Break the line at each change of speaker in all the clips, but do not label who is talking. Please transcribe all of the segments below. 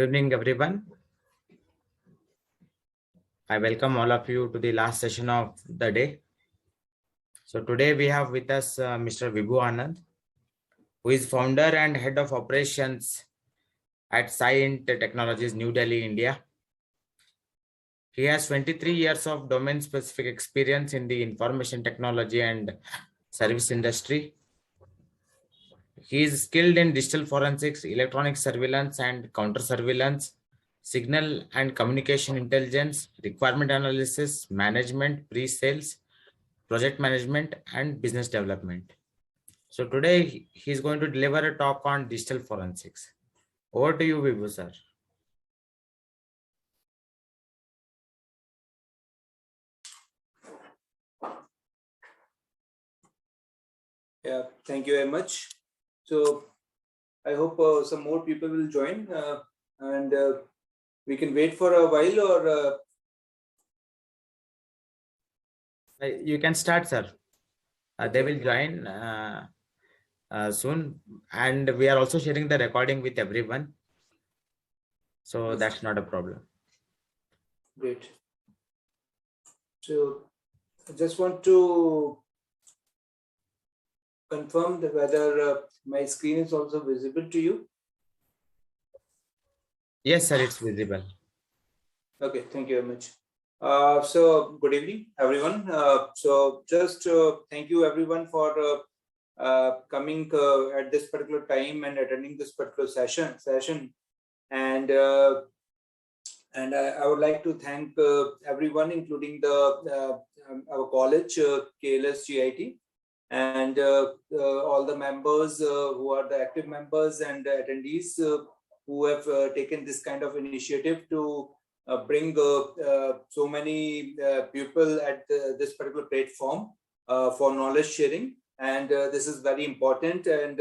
Good evening, everyone. I welcome all of you to the last session of the day. So today we have with us Mr. Vibhu Anand, who is founder and head of operations at Scient Technologies, New Delhi, India. He has 23 years of domain-specific experience in the information technology and service industry. He is skilled in digital forensics, electronic surveillance and counter-surveillance, signal and communication intelligence, requirement analysis, management, pre-sales, project management, and business development. So today he is going to deliver a talk on digital forensics. Over to you, Vibhu, sir.
Yeah, thank you very much. So I hope some more people will join and we can wait for a while, or
you can start, sir. They will join soon, and we are also sharing the recording with everyone. So that's not a problem.
Great. So I just want to confirm that whether my screen is also visible to you.
Yes, sir, it's visible.
Okay, thank you very much. So good evening, everyone. So just thank you everyone for coming at this particular time and attending this particular session. And I would like to thank everyone, including our college, KLS GIT, and all the members who are the active members and attendees who have taken this kind of initiative to bring so many people at this particular platform for knowledge sharing. And this is very important. And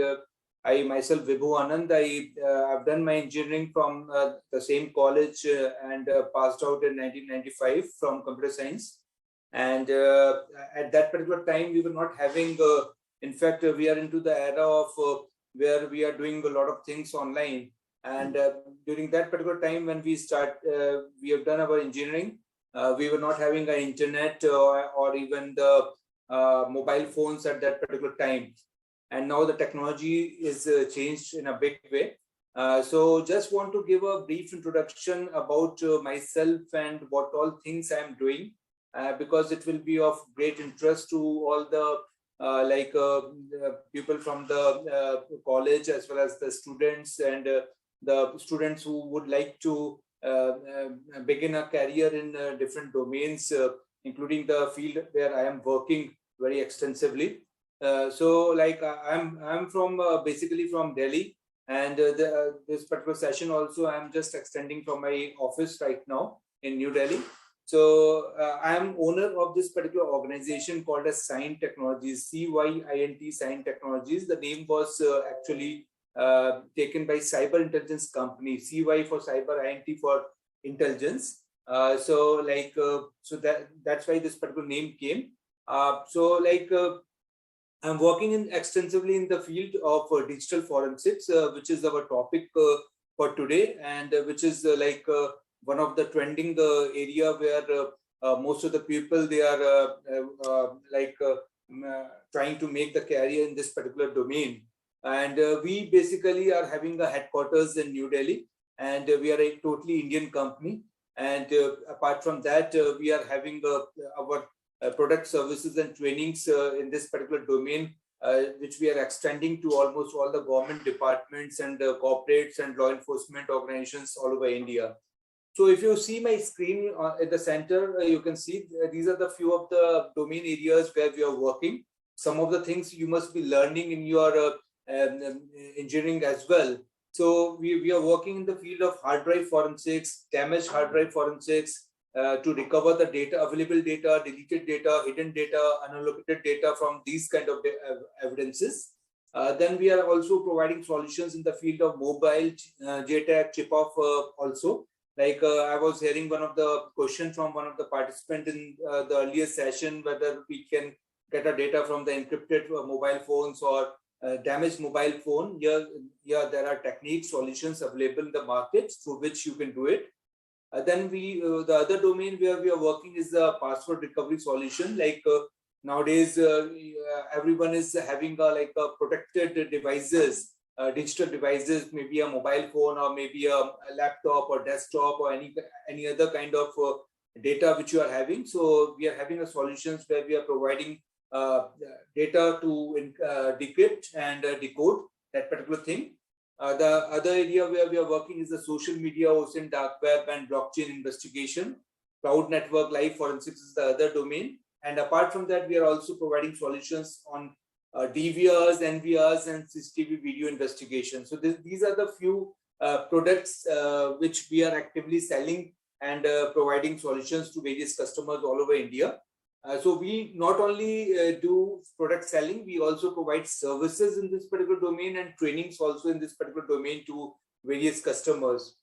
I myself, Vibhu Anand, I've done my engineering from the same college and passed out in 1995 from computer science. And at that particular time, we were not having, in fact, we are into the era of where we are doing a lot of things online. And during that particular time, when we have done our engineering, we were not having an internet or even the mobile phones at that particular time. And now the technology is changed in a big way. So just want to give a brief introduction about myself and what all things I'm doing, because it will be of great interest to all the people from the college, as well as the students and the students who would like to begin a career in different domains, including the field where I am working very extensively. So like I'm from basically from Delhi, and this particular session also I'm just extending from my office right now in New Delhi. So I am owner of this particular organization called as Scient Technologies, CYINT Scient Technologies. The name was actually taken by Cyber Intelligence Company, CY for Cyber, INT for Intelligence. So that's why this particular name came. I'm working extensively in the field of digital forensics, which is our topic for today, and which is one of the trending area where most of the people, they are trying to make the career in this particular domain. And we basically are having a headquarters in New Delhi, and we are a totally Indian company. And apart from that, we are having our product, services and trainings in this particular domain, which we are extending to almost all the government departments and corporates and law enforcement organizations all over India. So if you see my screen at the center, you can see these are the few of the domain areas where we are working. Some of the things you must be learning in your engineering as well. So we are working in the field of hard drive forensics, damaged hard drive forensics, to recover the data, available data, deleted data, hidden data, unallocated data from these kind of evidences. Then we are also providing solutions in the field of mobile JTAG, chip-off also. Like I was hearing one of the questions from one of the participants in the earlier session, whether we can get our data from the encrypted mobile phones or damaged mobile phone, here there are techniques, solutions available in the market through which you can do it. Then the other domain where we are working is the password recovery solution. Like nowadays, everyone is having like protected devices, digital devices, maybe a mobile phone or maybe a laptop or desktop or any other kind of data which you are having. So we are having a solutions where we are providing data to decrypt and decode that particular thing. The other area where we are working is the social media, OSINT, dark web, and blockchain investigation. Cloud network, live forensics is the other domain. And apart from that, we are also providing solutions on DVRs, NVRs, and CCTV video investigation. So these are the few products which we are actively selling and providing solutions to various customers all over India. So we not only do product selling, we also provide services in this particular domain and trainings also in this particular domain to various customers.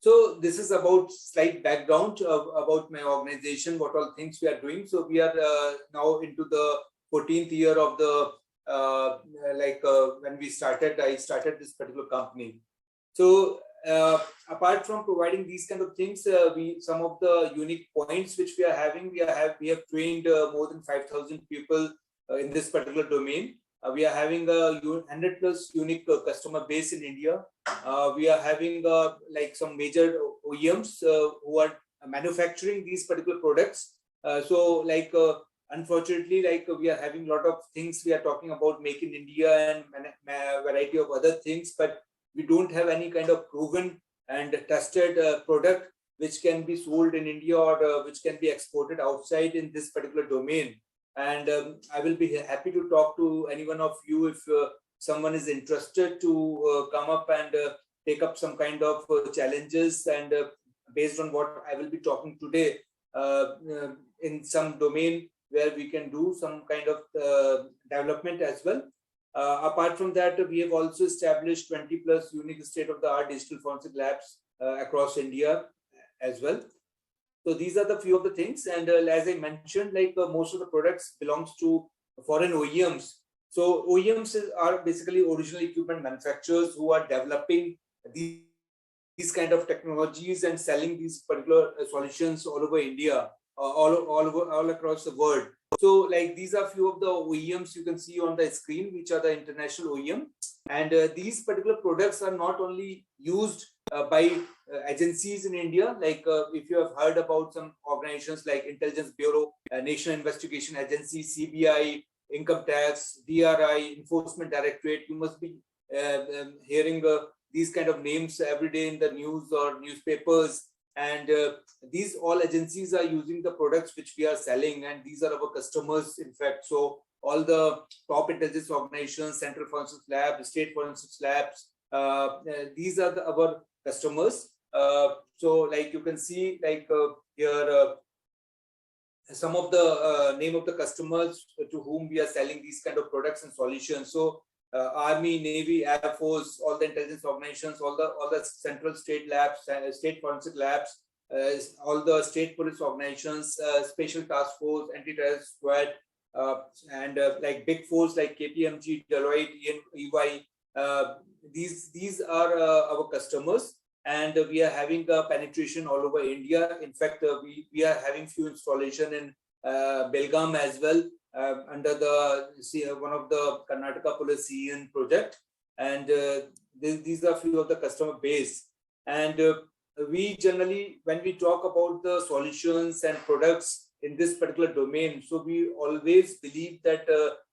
So this is about slight background about my organization, what all things we are doing. So we are now into the 14th year of the when I started this particular company. So apart from providing these kind of things, some of the unique points which we are having, we have trained more than 5,000 people in this particular domain. We are having a 100 plus unique customer base in India. We are having like some major OEMs who are manufacturing these particular products. So like unfortunately, like we are having a lot of things we are talking about make in India and variety of other things, but we don't have any kind of proven and tested product which can be sold in India or which can be exported outside in this particular domain. And I will be happy to talk to any one of you if someone is interested to come up and take up some kind of challenges, and based on what I will be talking today in some domain where we can do some kind of development as well. Apart from that, we have also established 20 plus unique state-of-the-art digital forensic labs across India as well. So these are the few of the things. And as I mentioned, like most of the products belongs to foreign OEMs. So OEMs are basically original equipment manufacturers who are developing these kind of technologies and selling these particular solutions all over India, all across the world. So like these are few of the OEMs you can see on the screen, which are the international OEM. And these particular products are not only used by agencies in India, like if you have heard about some organizations like Intelligence Bureau, National Investigation Agency, CBI, Income Tax, DRI, Enforcement Directorate, you must be hearing these kind of names every day in the news or newspapers. And these all agencies are using the products which we are selling, and these are our customers, in fact. So all the top intelligence organizations, central forensics labs, state forensics labs, these are our customers. So like you can see, like here, some of the name of the customers to whom we are selling these kind of products and solutions. So Army, Navy, Air Force, all the intelligence organizations, all the central state labs, state forensic labs, all the state police organizations, special task force, anti-terrorist squad, and like big fours like KPMG, Deloitte, EY. These are our customers, and we are having penetration all over India. In fact, we are having few installation in Belgaum as well, under the one of the Karnataka Police CEN project. And these are few of the customer base. And we generally, when we talk about the solutions and products in this particular domain, so we always believe that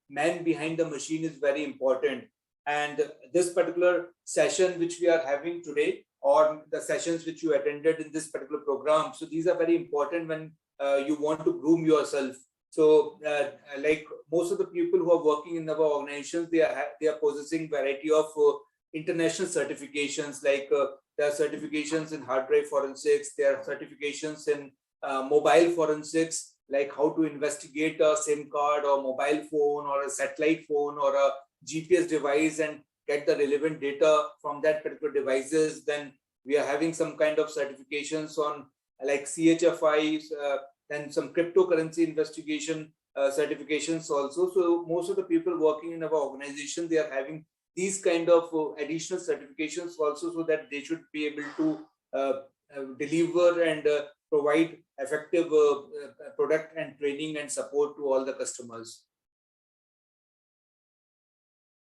man behind the machine is very important. And this particular session which we are having today, or the sessions which you attended in this particular program, so these are very important when you want to groom yourself. So like most of the people who are working in our organizations, they are possessing variety of international certifications, like there are certifications in hard drive forensics, there are certifications in mobile forensics, like how to investigate a SIM card or mobile phone or a satellite phone or a GPS device and get the relevant data from that particular devices. Then we are having some kind of certifications on like CHFI, then some cryptocurrency investigation certifications also. So most of the people working in our organization, they are having these kind of additional certifications also, so that they should be able to deliver and provide effective product and training and support to all the customers.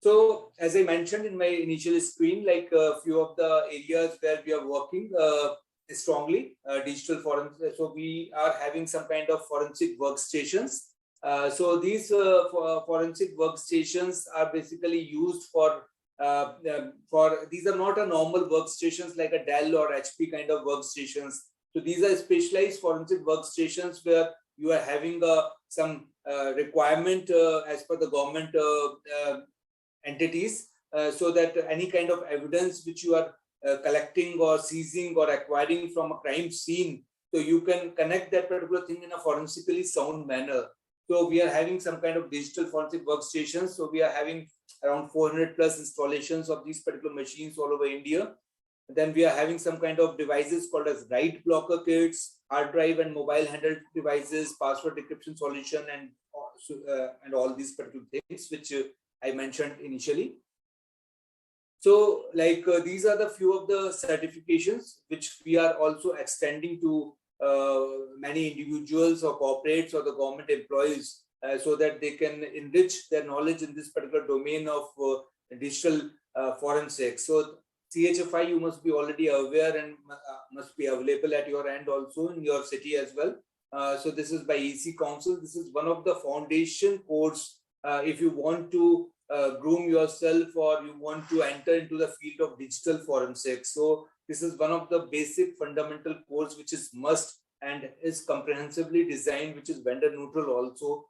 So as I mentioned in my initial screen, like a few of the areas where we are working strongly, digital forensic. So we are having some kind of forensic workstations. So these forensic workstations are basically used for these are not a normal workstations like a Dell or HP kind of workstations. So these are specialized forensic workstations where you are having some requirement as per the government entities, so that any kind of evidence which you are collecting or seizing or acquiring from a crime scene, so you can connect that particular thing in a forensically sound manner. So we are having some kind of digital forensic workstations. So we are having around 400 plus installations of these particular machines all over India. Then we are having some kind of devices called as write blocker kits, hard drive and mobile handled devices, password decryption solution, and all these particular things which I mentioned initially. So like these are the few of the certifications which we are also extending to many individuals or corporates or the government employees, so that they can enrich their knowledge in this particular domain of digital forensics. So CHFI, you must be already aware and must be available at your end also in your city as well. So this is by EC Council. This is one of the foundation course if you want to groom yourself or you want to enter into the field of digital forensics. So this is one of the basic fundamental course which is must and is comprehensively designed, which is vendor neutral also,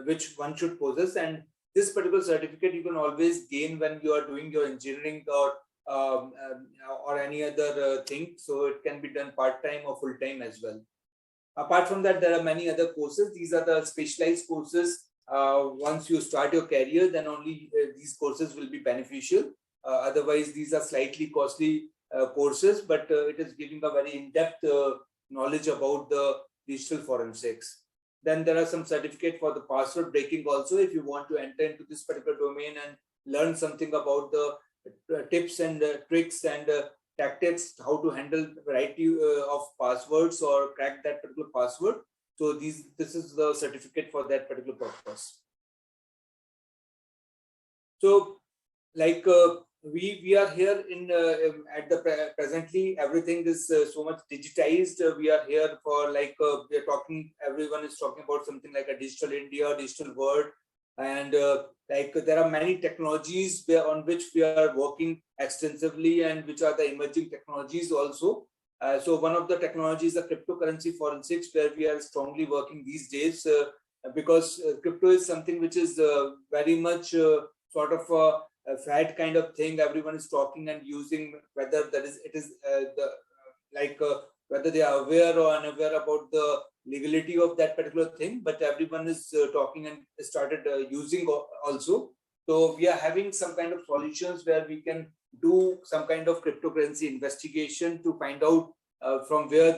which one should possess. And this particular certificate you can always gain when you are doing your engineering or any other thing. So it can be done part-time or full-time as well. Apart from that, there are many other courses. These are the specialized courses. Once you start your career, then only these courses will be beneficial. Otherwise, these are slightly costly courses, but it is giving a very in-depth knowledge about the digital forensics. Then there are some certificate for the password breaking also, if you want to enter into this particular domain and learn something about the tips and tricks and tactics, how to handle variety of passwords or crack that particular password. So this is the certificate for that particular purpose. So like we are here in at the presently everything is so much digitized. We are here for like we are talking, everyone is talking about something like a digital India, digital world, and like there are many technologies on which we are working extensively and which are the emerging technologies also. So one of the technologies is the cryptocurrency forensics, where we are strongly working these days, because crypto is something which is very much sort of a fad kind of thing. Everyone is talking and using, whether that is whether they are aware or unaware about the legality of that particular thing, but everyone is talking and started using also. So we are having some kind of solutions where we can do some kind of cryptocurrency investigation to find out from where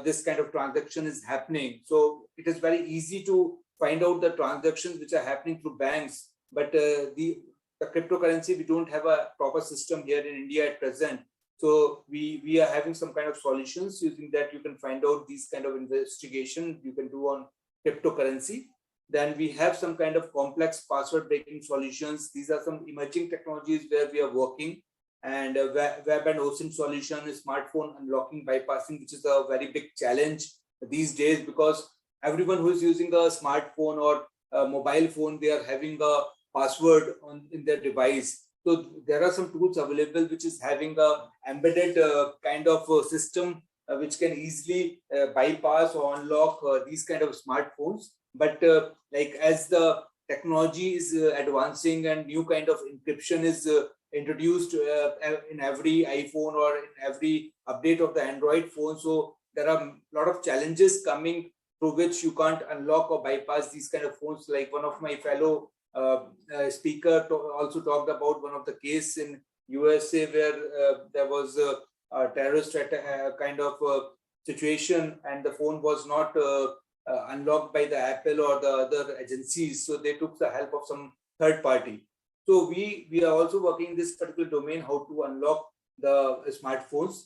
this kind of transaction is happening. So it is very easy to find out the transactions which are happening through banks, but the cryptocurrency, we don't have a proper system here in India at present. So we are having some kind of solutions using that. You can find out these kind of investigation you can do on cryptocurrency. Then we have some kind of complex password breaking solutions. These are some emerging technologies where we are working, and web and OSINT solution is smartphone unlocking bypassing, which is a very big challenge these days, because everyone who is using a smartphone or a mobile phone, they are having a password in their device. So there are some tools available which is having a embedded kind of system which can easily bypass or unlock these kind of smartphones. But like as the technology is advancing and new kind of encryption is introduced in every iPhone or in every update of the Android phone, so there are a lot of challenges coming through which you can't unlock or bypass these kind of phones. Like one of my fellow speaker also talked about one of the case in USA where there was a terrorist kind of situation, and the phone was not unlocked by the Apple or the other agencies. So they took the help of some third party. So we are also working in this particular domain, how to unlock the smartphones,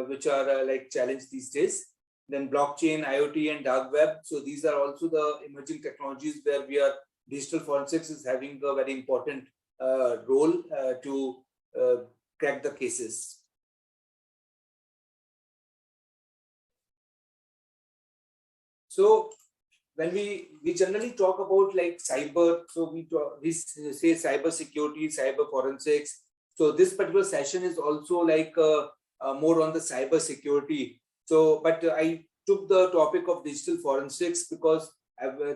which are like challenged these days. Then blockchain, IoT, and dark web. So these are also the emerging technologies where digital forensics is having a very important role to crack the cases. So when we generally talk about like cyber, so we say cyber security, cyber forensics. So this particular session is also like more on the cyber security. So, but I took the topic of digital forensics because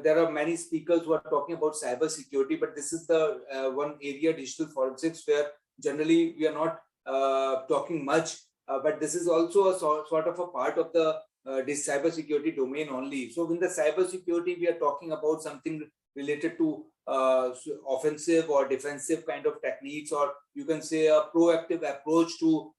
there are many speakers who are talking about cyber security, but this is the one area, digital forensics, where generally we are not talking much. But this is also a sort of a part of the this cybersecurity domain only. So in the cybersecurity, we are talking about something related to offensive or defensive kind of techniques, or you can say a proactive approach to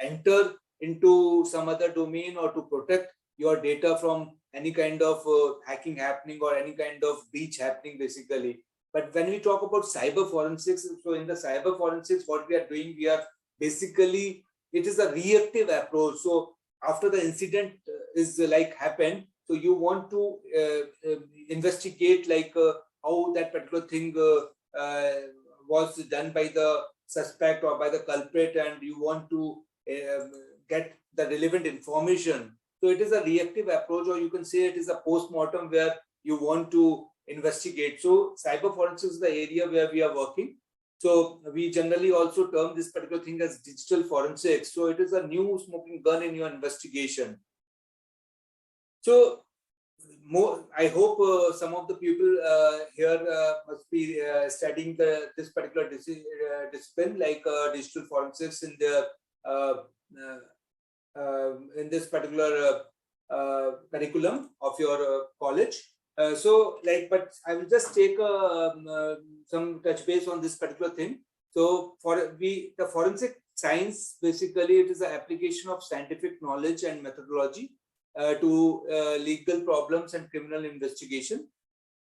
enter into some other domain or to protect your data from any kind of hacking happening or any kind of breach happening, basically. But when we talk about cyber forensics, so in the cyber forensics, what we are doing, we are basically, it is a reactive approach. So after the incident is like happened, so you want to investigate like how that particular thing was done by the suspect or by the culprit, and you want to get the relevant information. So it is a reactive approach, or you can say it is a post-mortem where you want to investigate. So cyber forensics is the area where we are working. So we generally also term this particular thing as digital forensics. So it is a new smoking gun in your investigation. So I hope some of the people here must be studying this particular discipline, like digital forensics in their in this particular curriculum of your college. So like, but I will just take some touch base on this particular thing. So the forensic science, basically it is the application of scientific knowledge and methodology to legal problems and criminal investigation.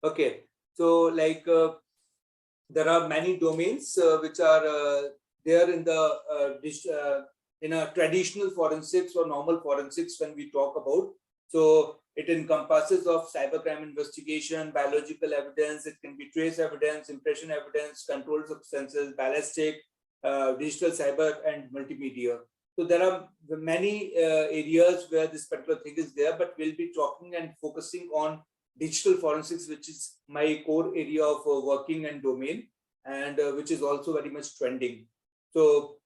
Okay, so like there are many domains which are there in the in a traditional forensics or normal forensics when we talk about. So it encompasses of cybercrime investigation, biological evidence, it can be trace evidence, impression evidence, controlled substances, ballistic, digital cyber, and multimedia. So there are many areas where this particular thing is there, but we'll be talking and focusing on digital forensics, which is my core area of working and domain, and which is also very much trending. So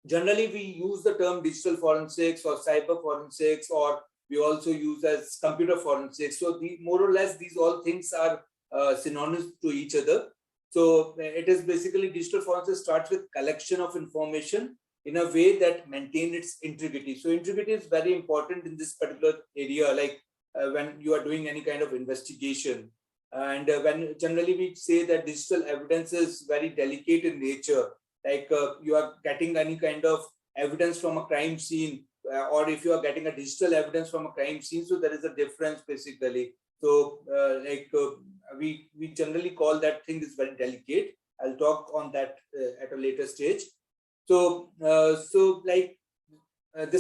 generally we use the term digital forensics or cyber forensics, or we also use as computer forensics. So more or less these all things are synonymous to each other. So it is basically digital forensics starts with collection of information in a way that maintain its integrity. So integrity is very important in this particular area, like when you are doing any kind of investigation. And when generally we say that digital evidence is very delicate in nature, like you are getting any kind of evidence from a crime scene, or if you are getting a digital evidence from a crime scene, so there is a difference basically. So we generally call that thing is very delicate. I'll talk on that at a later stage. So this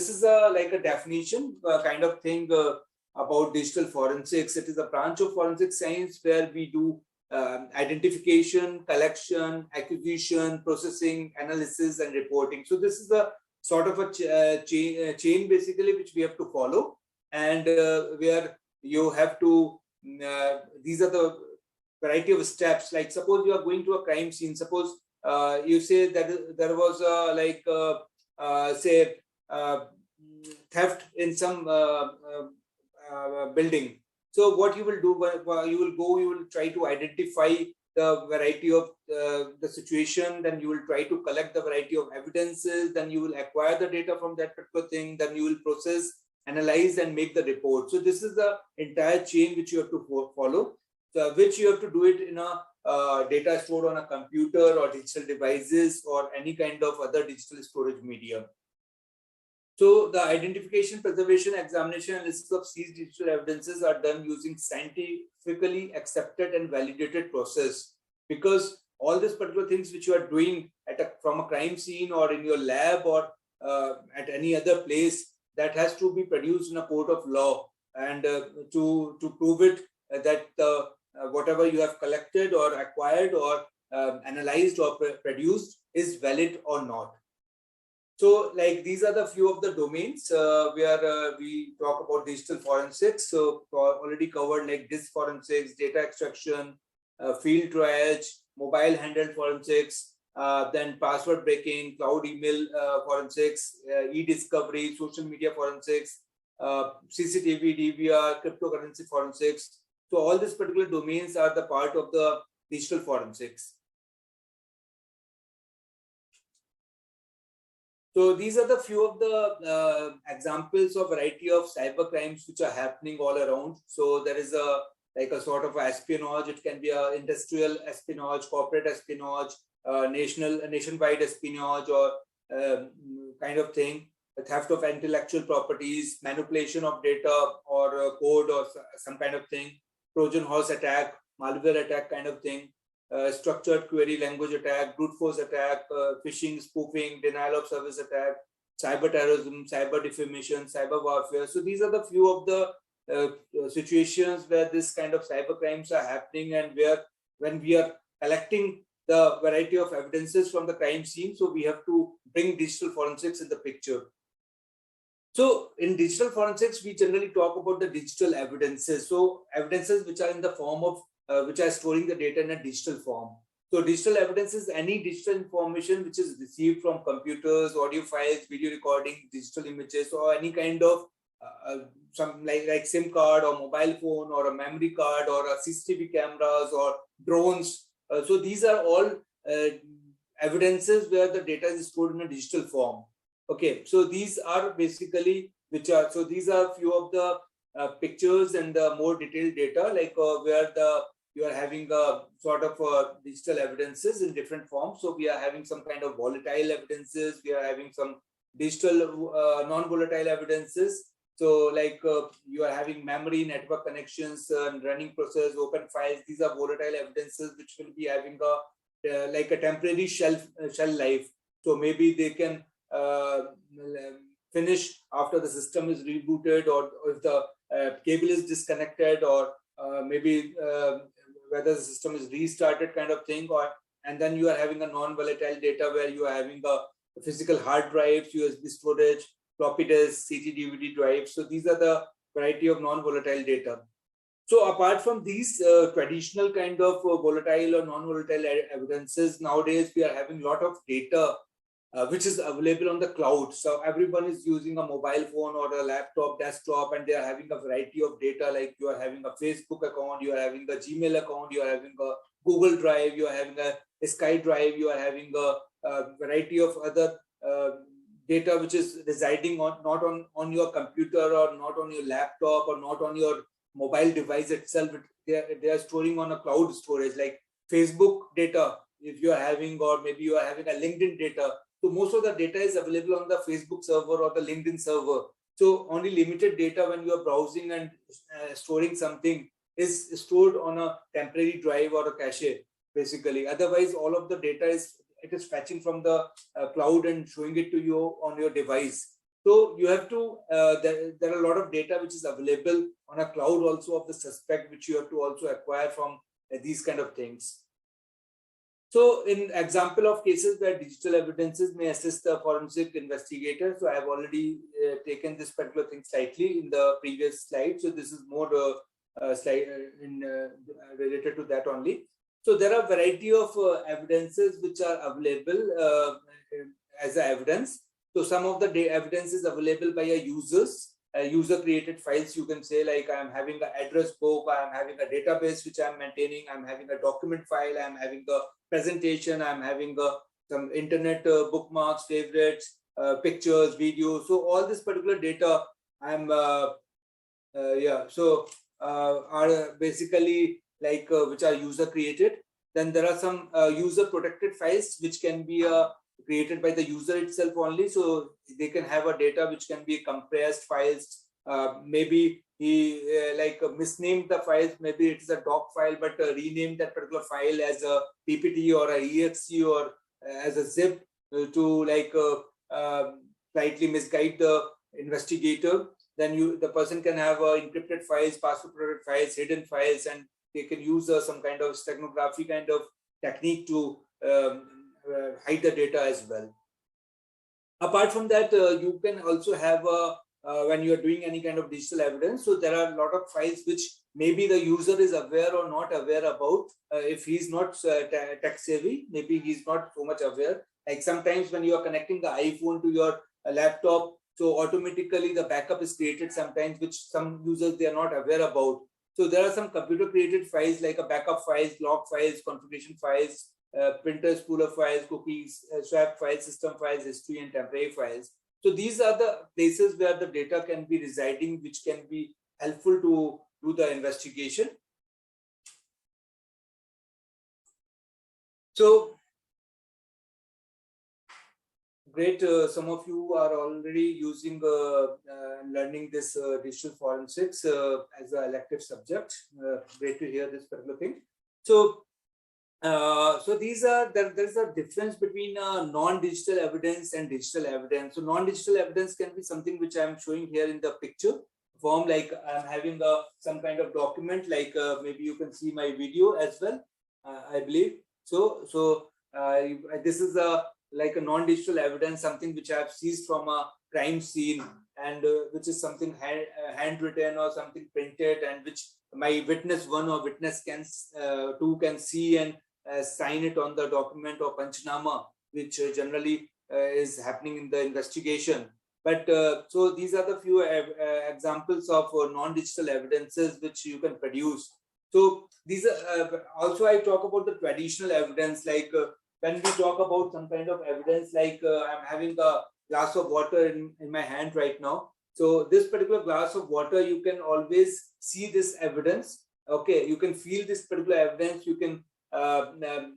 is like a definition kind of thing about digital forensics. It is a branch of forensic science where we do identification, collection, acquisition, processing, analysis, and reporting. So this is a sort of a chain basically which we have to follow, and where you have to these are the variety of steps. Like suppose you are going to a crime scene, suppose you say that there was say theft in some building. So what you will do, you will try to identify the variety of the situation, then you will try to collect the variety of evidences, then you will acquire the data from that particular thing, then you will process, analyze, and make the report. So this is the entire chain which you have to follow, so which you have to do it in a data stored on a computer or digital devices or any kind of other digital storage medium. So the identification, preservation, examination, and analysis of seized digital evidences are done using scientifically accepted and validated process, because all these particular things which you are doing from a crime scene or in your lab or at any other place, that has to be produced in a court of law, and to prove it that whatever you have collected or acquired or analyzed or produced is valid or not. So, like, these are the few of the domains where we talk about digital forensics. So already covered like disk forensics, data extraction, field triage, mobile handheld forensics, then password breaking, cloud email forensics, e-discovery, social media forensics, CCTV, DVR, cryptocurrency forensics. So all these particular domains are the part of the digital forensics. So these are the few of the examples of variety of cyber crimes which are happening all around. So there is a sort of espionage. It can be a industrial espionage, corporate espionage, nationwide espionage, or kind of thing. The theft of intellectual properties, manipulation of data or code or some kind of thing, Trojan horse attack, malware attack kind of thing. Structured query language attack, brute force attack, phishing, spoofing, denial of service attack, cyber terrorism, cyber defamation, cyber warfare. So these are the few of the situations where this kind of cyber crimes are happening, and where when we are collecting the variety of evidences from the crime scene, so we have to bring digital forensics in the picture. So in digital forensics, we generally talk about the digital evidences. So evidences which are in the form of which are storing the data in a digital form. So digital evidence is any digital information which is received from computers, audio files, video recording, digital images, or any kind of some like SIM card or mobile phone or a memory card or a CCTV cameras or drones. So these are all evidences where the data is stored in a digital form. Okay, so these are basically so these are few of the pictures and the more detailed data, like where you are having a sort of digital evidences in different forms. So we are having some kind of volatile evidences. We are having some digital non-volatile evidences. So like you are having memory, network connections, and running process, open files. These are volatile evidences which will be having a like a temporary shell life. So maybe they can finish after the system is rebooted, or if the cable is disconnected, or maybe whether the system is restarted kind of thing. And then you are having a non-volatile data where you are having a physical hard drives, USB storage, floppy disk, CD, DVD drives. So these are the variety of non-volatile data. So apart from these traditional kind of volatile or non-volatile evidences, nowadays we are having a lot of data which is available on the cloud. So everyone is using a mobile phone or a laptop, desktop, and they are having a variety of data. Like you are having a Facebook account, you are having a Gmail account, you are having a Google Drive, you are having a Sky Drive, you are having a variety of other data which is residing not on your computer or not on your laptop or not on your mobile device itself. They are storing on a cloud storage, like Facebook data if you are having, or maybe you are having a LinkedIn data. So most of the data is available on the Facebook server or the LinkedIn server. So only limited data when you are browsing and storing something is stored on a temporary drive or a cache, basically. Otherwise, all of the data is fetching from the cloud and showing it to you on your device. So you have to, there are a lot of data which is available on a cloud also of the suspect, which you have to also acquire from these kind of things. So in example of cases where digital evidences may assist the forensic investigator, so I have already taken this particular thing slightly in the previous slide. So this is more slide related to that only. So there are variety of evidences which are available as evidence. So some of the evidence is available by a user created files. You can say, like, I'm having an address book, I'm having a database which I'm maintaining, I'm having a document file, I'm having a presentation, I'm having some internet bookmarks, favorites, pictures, videos. So all this particular data I'm are basically like which are user created. Then there are some user protected files which can be created by the user itself only. So they can have a data which can be compressed files. Maybe he misnamed the files. Maybe it's a doc file, but renamed that particular file as a PPT or a exe or as a zip to slightly misguide the investigator. Then the person can have encrypted files, password protected files, hidden files, and they can use some kind of steganography kind of technique to hide the data as well. Apart from that, you can also have when you are doing any kind of digital evidence. So there are a lot of files which maybe the user is aware or not aware about. If he's not tech savvy, maybe he's not so much aware. Like sometimes when you are connecting the iPhone to your laptop, so automatically the backup is created sometimes, which some users they are not aware about. So there are some computer created files like a backup files, log files, configuration files, printer spooler files, cookies, swap files, system files, history, and temporary files. So these are the places where the data can be residing, which can be helpful to do the investigation. So great, some of you are already using learning this digital forensics as an elective subject. Great to hear this particular thing. So these are there's a difference between non-digital evidence and digital evidence. So non-digital evidence can be something which I'm showing here in the picture form, like I'm having some kind of document, like maybe you can see my video as well, I believe. So this is like a non-digital evidence, something which I have seized from a crime scene, and which is something handwritten or something printed, and which my witness 1 or witness 2 can see and sign it on the document or panchnama, which generally is happening in the investigation. But so these are the few examples of non-digital evidences which you can produce. So these are also, I talk about the traditional evidence, like when we talk about some kind of evidence, like I'm having a glass of water in my hand right now. So this particular glass of water, you can always see this evidence. Okay, you can feel this particular evidence. You can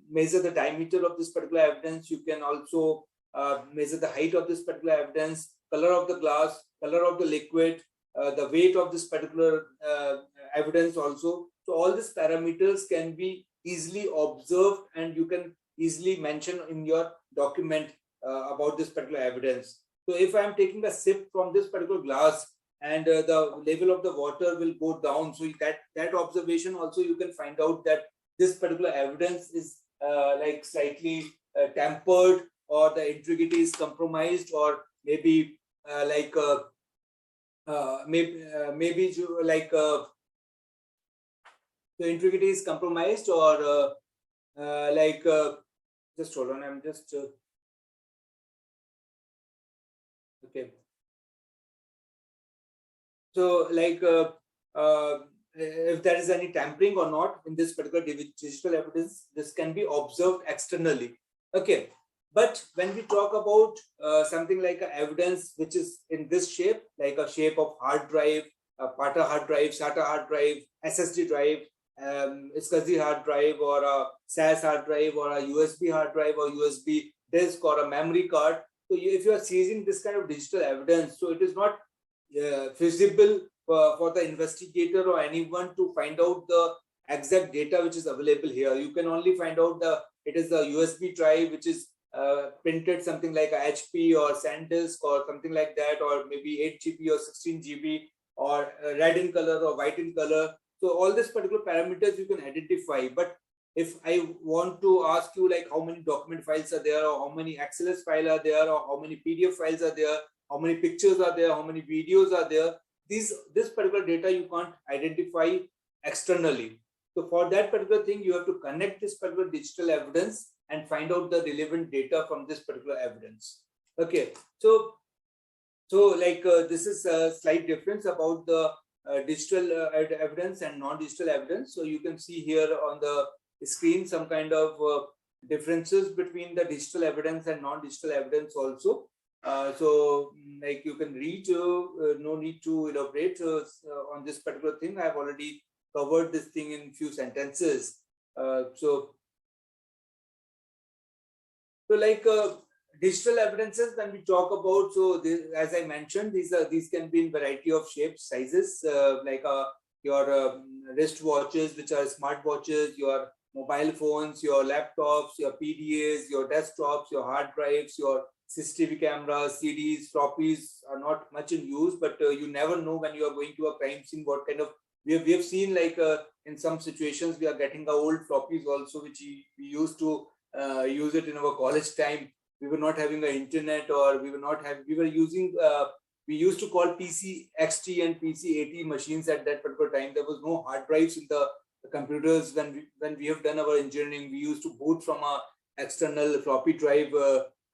measure the diameter of this particular evidence. You can also measure the height of this particular evidence, color of the glass, color of the liquid, the weight of this particular evidence also. So all these parameters can be easily observed, and you can easily mention in your document about this particular evidence. So if I'm taking a sip from this particular glass, and the level of the water will go down, so that observation also you can find out that this particular evidence is like slightly tampered, or the integrity is compromised, or maybe maybe the integrity is compromised, or just hold on, I'm just okay. So if there is any tampering or not in this particular digital evidence, this can be observed externally. Okay, but when we talk about something like evidence which is in this shape, like a shape of hard drive, PATA hard drive, SATA hard drive, SSD drive, SCSI hard drive, or a SAS hard drive, or a USB hard drive, or USB disk, or a memory card. So if you are seizing this kind of digital evidence, so it is not feasible for the investigator or anyone to find out the exact data which is available here. You can only find out it is a USB drive which is printed something like a HP or SanDisk or something like that, or maybe 8 GB or 16 GB, or red in color or white in color. So all these particular parameters you can identify. But if I want to ask you, like, how many document files are there, or how many XLS files are there, or how many PDF files are there, how many pictures are there, how many videos are there, this particular data you can't identify externally. So for that particular thing, you have to connect this particular digital evidence and find out the relevant data from this particular evidence. Okay, so this is a slight difference about the digital evidence and non-digital evidence. So you can see here on the screen some kind of differences between the digital evidence and non-digital evidence also. So like you can read, no need to elaborate on this particular thing. I've already covered this thing in few sentences. So like digital evidences, when we talk about, so as I mentioned, these can be in variety of shapes, sizes, like your wrist watches, which are smart watches, your mobile phones, your laptops, your PDAs, your desktops, your hard drives, your CCTV cameras, CDs, floppies are not much in use, but you never know when you are going to a crime scene what kind of, we have seen, like in some situations we are getting the old floppies also, which we used to use it in our college time. We were not having an internet, or we were using we used to call PC XT and PC AT machines at that particular time. There was no hard drives in the computers when we have done our engineering. We used to boot from a external floppy drive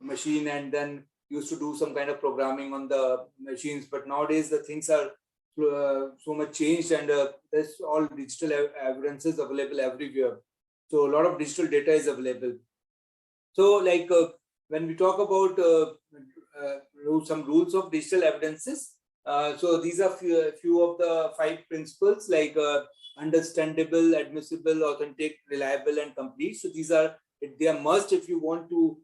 machine, and then used to do some kind of programming on the machines. But nowadays the things are so much changed, and there's all digital evidences available everywhere. So a lot of digital data is available. So like when we talk about some rules of digital evidences, so these are few of the 5 principles, like understandable, admissible, authentic, reliable, and complete. So they are must if you want to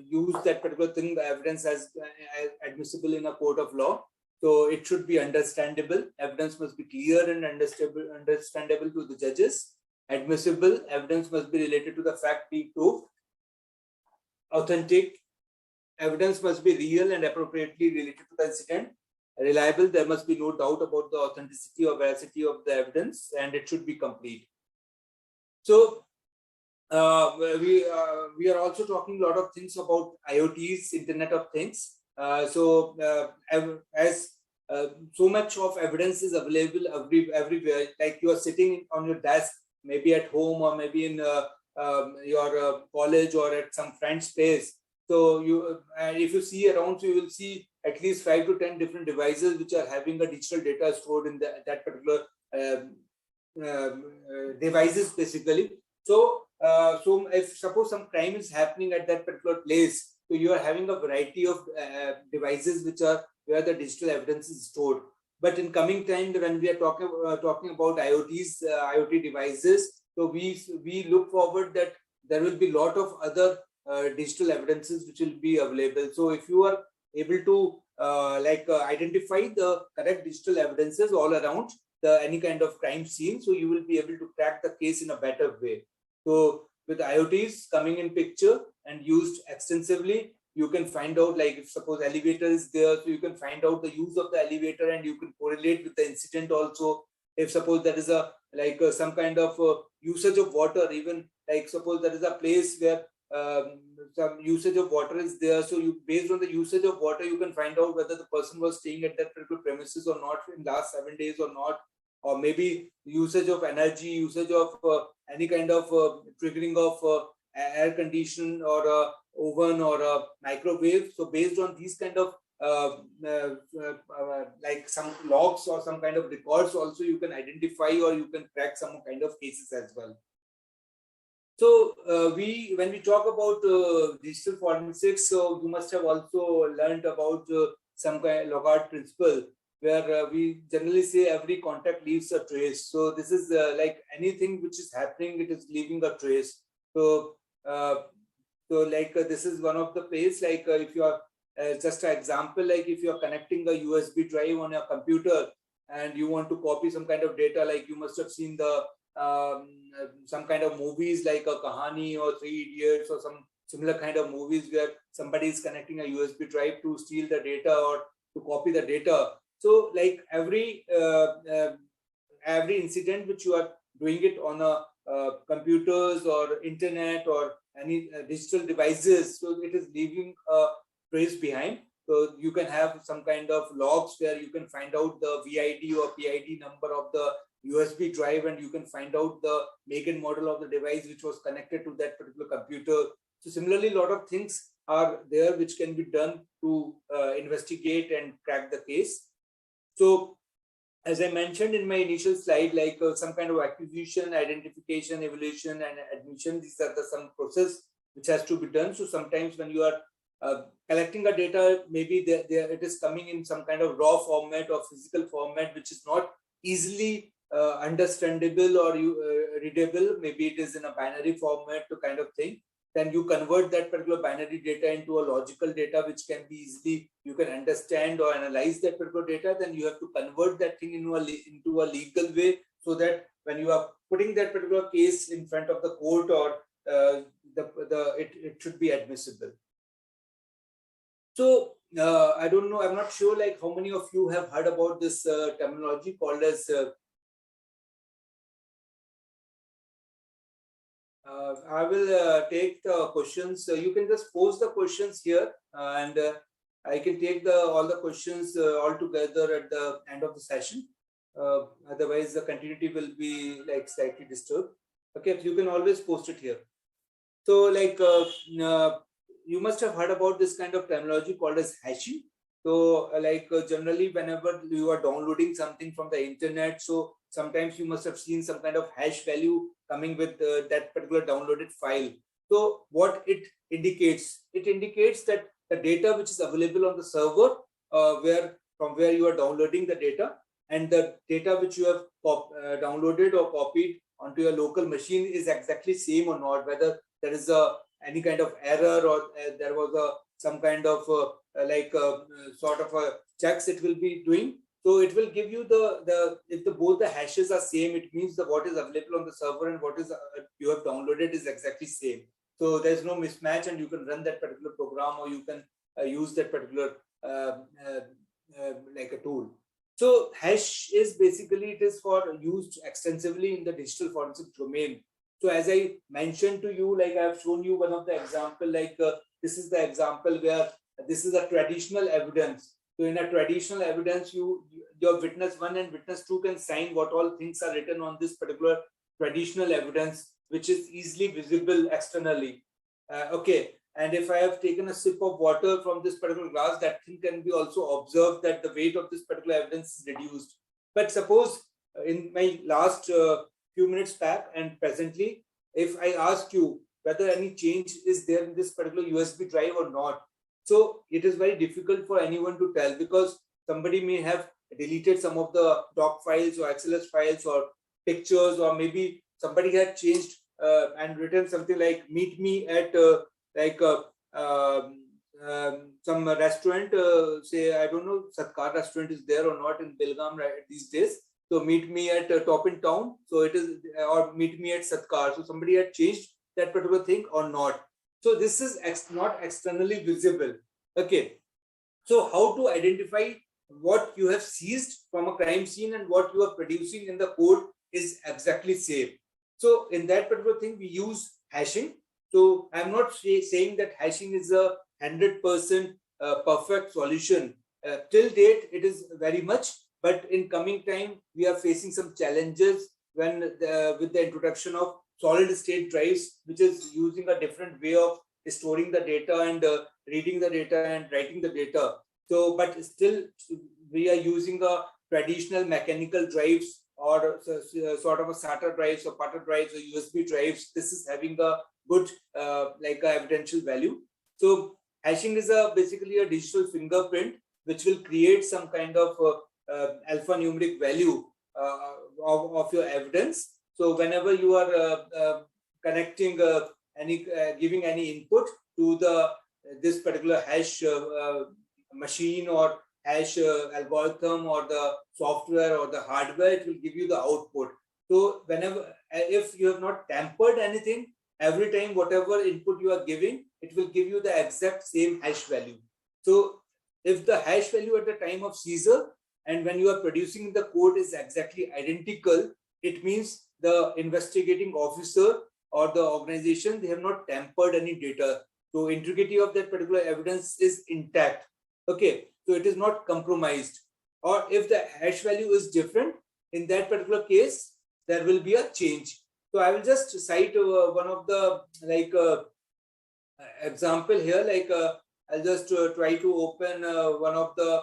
use that particular thing, the evidence, as admissible in a court of law. So it should be understandable. Evidence must be clear and understandable to the judges. Admissible, evidence must be related to the fact being proved. Authentic, evidence must be real and appropriately related to the incident. Reliable, there must be no doubt about the authenticity or veracity of the evidence, and it should be complete. So we are also talking a lot of things about IoTs, Internet of Things. As so much of evidence is available everywhere, like you are sitting on your desk, maybe at home, or maybe in your college, or at some friend's place. So if you see around, so you will see at least 5 to 10 different devices which are having a digital data stored in that particular devices, basically. So if suppose some crime is happening at that particular place, so you are having a variety of devices which are where the digital evidence is stored. But in coming time, when we are talking about IoTs, IoT devices, so we look forward that there will be a lot of other digital evidences which will be available. So if you are able to identify the correct digital evidences all around any kind of crime scene, so you will be able to crack the case in a better way. So with IoTs coming in picture and used extensively, you can find out, like if suppose elevator is there, so you can find out the use of the elevator, and you can correlate with the incident also. If suppose there is some kind of usage of water, even like suppose there is a place where some usage of water is there, so you, based on the usage of water, you can find out whether the person was staying at that particular premises or not in last 7 days or not. Or maybe usage of energy, usage of any kind of triggering of air condition, or a oven, or a microwave. So based on these kind of like some logs or some kind of records also, you can identify or you can crack some kind of cases as well. So when we talk about digital forensics, so you must have also learned about some kind of Locard principle, where we generally say every contact leaves a trace. So this is like anything which is happening, it is leaving a trace. So this is one of the place, like if you are just an example, like if you are connecting a USB drive on your computer and you want to copy some kind of data, like you must have seen the some kind of movies like a Kahani or 3 Idiots or some similar kind of movies where somebody is connecting a USB drive to steal the data or to copy the data. So like every incident which you are doing it on a computers or internet or any digital devices, so it is leaving a trace behind. So you can have some kind of logs where you can find out the VID or PID number of the USB drive, and you can find out the make and model of the device which was connected to that particular computer. So similarly, a lot of things are there which can be done to investigate and crack the case. So as I mentioned in my initial slide, like some kind of acquisition, identification, evaluation, and admission, these are some process which has to be done. So sometimes when you are collecting a data, maybe it is coming in some kind of raw format or physical format, which is not easily understandable or readable. Maybe it is in a binary format, to kind of thing. then you convert that particular binary data into a logical data, which can be easily, you can understand or analyze that particular data. Then you have to convert that thing into a legal way, so that when you are putting that particular case in front of the court, or it should be admissible. So I don't know, I'm not sure like how many of you have heard about this terminology called as I will take the questions. You can just post the questions here, and I can take all the questions all together at the end of the session. Otherwise, the continuity will be like slightly disturbed. Okay, you can always post it here. So, like you must have heard about this kind of terminology called as hashing. So, generally, whenever you are downloading something from the internet, so sometimes you must have seen some kind of hash value coming with that particular downloaded file. So, what it indicates? It indicates that the data which is available on the server, from where you are downloading the data, and the data which you have downloaded or copied onto your local machine is exactly same or not, whether there is any kind of error, or there was some kind of sort of a checks it will be doing. So it will give you if both the hashes are same, it means that what is available on the server and what is you have downloaded is exactly same. So there's no mismatch, and you can run that particular program, or you can use that particular like a tool. So hash is basically, it is for used extensively in the digital forensic domain. So as I mentioned to you, like I have shown you one of the example, like this is the example where this is a traditional evidence. So in a traditional evidence, your witness 1 and witness 2 can sign what all things are written on this particular traditional evidence, which is easily visible externally. Okay. And if I have taken a sip of water from this particular glass, that thing can be also observed, that the weight of this particular evidence is reduced. But suppose in my last few minutes back and presently, if I ask you whether any change is there in this particular USB drive or not, so it is very difficult for anyone to tell, because somebody may have deleted some of the doc files or XLS files or pictures, or maybe somebody had changed and written something like meet me at some restaurant, say, I don't know, Satkar restaurant is there or not in Belgaum right these days. So meet me at Top in Town. So it is, or meet me at Satkar. So somebody had changed that particular thing or not. So this is not externally visible. Okay. So how to identify what you have seized from a crime scene and what you are producing in the code is exactly same. So in that particular thing, we use hashing. So I'm not saying that hashing is a 100% perfect solution. Till date, it is very much. But in coming time, we are facing some challenges with the introduction of solid state drives, which is using a different way of storing the data and reading the data and writing the data. So, but still, we are using a traditional mechanical drives, or sort of a SATA drives or PATA drives or USB drives. This is having a good evidential value. So hashing is basically a digital fingerprint which will create some kind of alphanumeric value of your evidence. So whenever you are connecting giving any input to this particular hash machine or hash algorithm or the software or the hardware, it will give you the output. So whenever, if you have not tampered anything, every time whatever input you are giving, it will give you the exact same hash value. So if the hash value at the time of seizure and when you are producing the code is exactly identical, it means the investigating officer or the organization, they have not tampered any data. So integrity of that particular evidence is intact. Okay, so it is not compromised. Or if the hash value is different, in that particular case, there will be a change. So I will just cite one of the example here. I'll just try to open one of the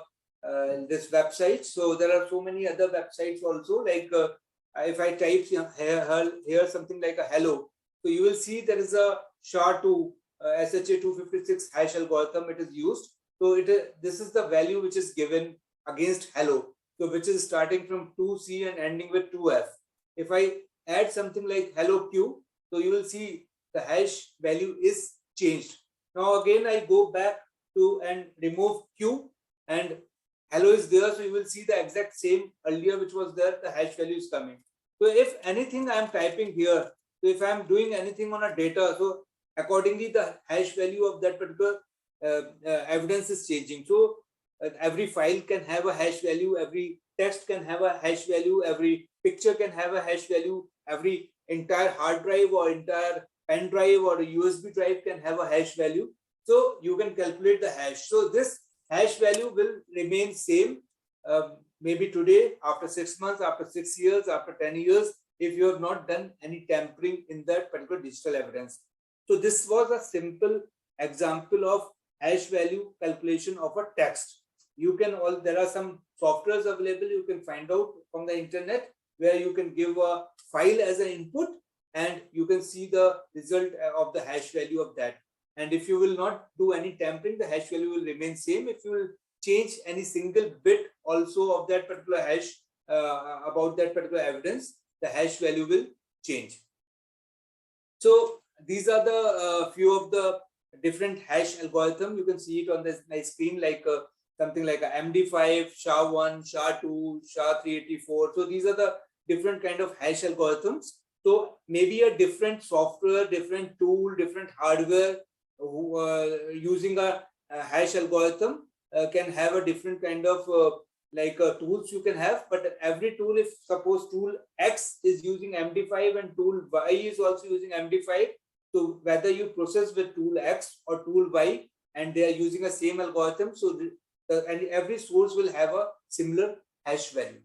this website. So there are so many other websites also. If I type here something like a hello, so you will see there is a SHA-2 SHA-256 hash algorithm. It is used. So this is the value which is given against hello. So which is starting from 2C and ending with 2F. If I add something like hello Q, so you will see the hash value is changed. Now again, I go back to and remove Q, and hello is there. So you will see the exact same earlier, which was there, the hash value is coming. So if anything I am typing here, so if I am doing anything on a data, so accordingly the hash value of that particular evidence is changing. So every file can have a hash value, every text can have a hash value, every picture can have a hash value, every entire hard drive or entire pen drive or a USB drive can have a hash value. So you can calculate the hash. So this hash value will remain same, maybe today, after 6 months, after 6 years, after 10 years, if you have not done any tampering in that particular digital evidence. So this was a simple example of hash value calculation of a text. You can there are some softwares available, you can find out from the internet, where you can give a file as an input and you can see the result of the hash value of that. And if you will not do any tampering, the hash value will remain same. If you will change any single bit also of that particular hash about that particular evidence, the hash value will change. So these are the few of the different hash algorithm. You can see it on my screen, like something like a MD5, SHA-1, SHA-2, SHA-384. So these are the different kind of hash algorithms. So maybe a different software, different tool, different hardware using a hash algorithm can have a different kind of tools you can have. But every tool, if suppose tool X is using MD5 and tool Y is also using MD5, so whether you process with tool X or tool Y and they are using the same algorithm, so and every source will have a similar hash value.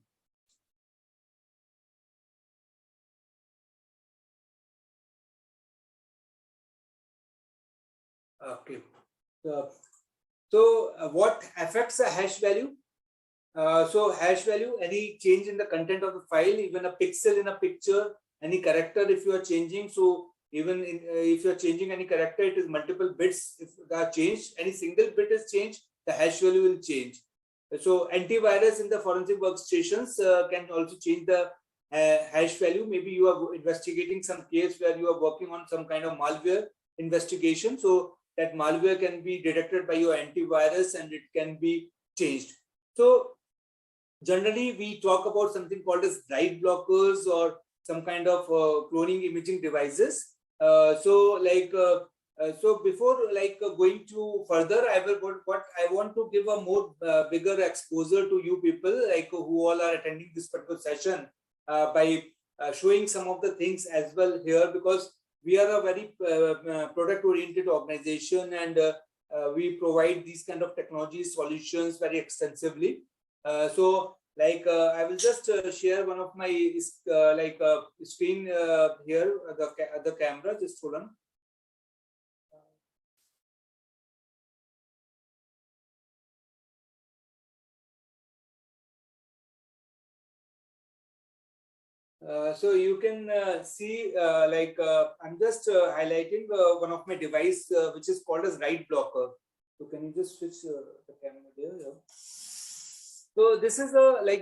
Okay. So what affects a hash value? So hash value, any change in the content of the file, even a pixel in a picture, any character if you are changing. So even if you are changing any character, it is multiple bits. If they are changed, any single bit is changed, the hash value will change. So antivirus in the forensic workstations can also change the hash value. Maybe you are investigating some case where you are working on some kind of malware investigation. So that malware can be detected by your antivirus and it can be changed. So generally we talk about something called as write blockers or some kind of cloning imaging devices. So before going to further, I want to give a more bigger exposure to you people who all are attending this particular session by showing some of the things as well here, because we are a very product oriented organization and we provide these kind of technology solutions very extensively. So I will just share one of my screen here, the camera, just hold on. So you can see I'm just highlighting one of my device which is called as write blocker. So can you just switch the camera there? Yeah. So this is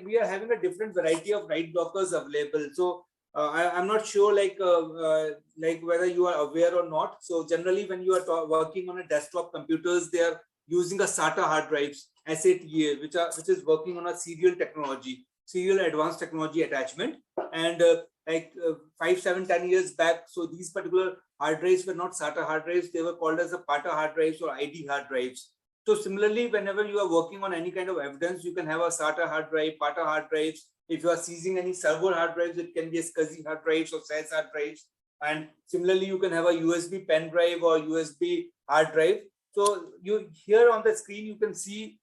we are having a different variety of write blockers available. So I'm not sure whether you are aware or not. So generally when you are working on a desktop computers, they are using a SATA hard drives, SATA, which is working on a serial technology, serial advanced technology attachment. And 5, 7, 10 years back, so these particular hard drives were not SATA hard drives, they were called as a PATA hard drives or ID hard drives. So similarly, whenever you are working on any kind of evidence, you can have a SATA hard drive, PATA hard drives. If you are seizing any server hard drives, it can be a SCSI hard drives or SAS hard drives. And similarly, you can have a USB pen drive or USB hard drive. So you here on the screen, you can see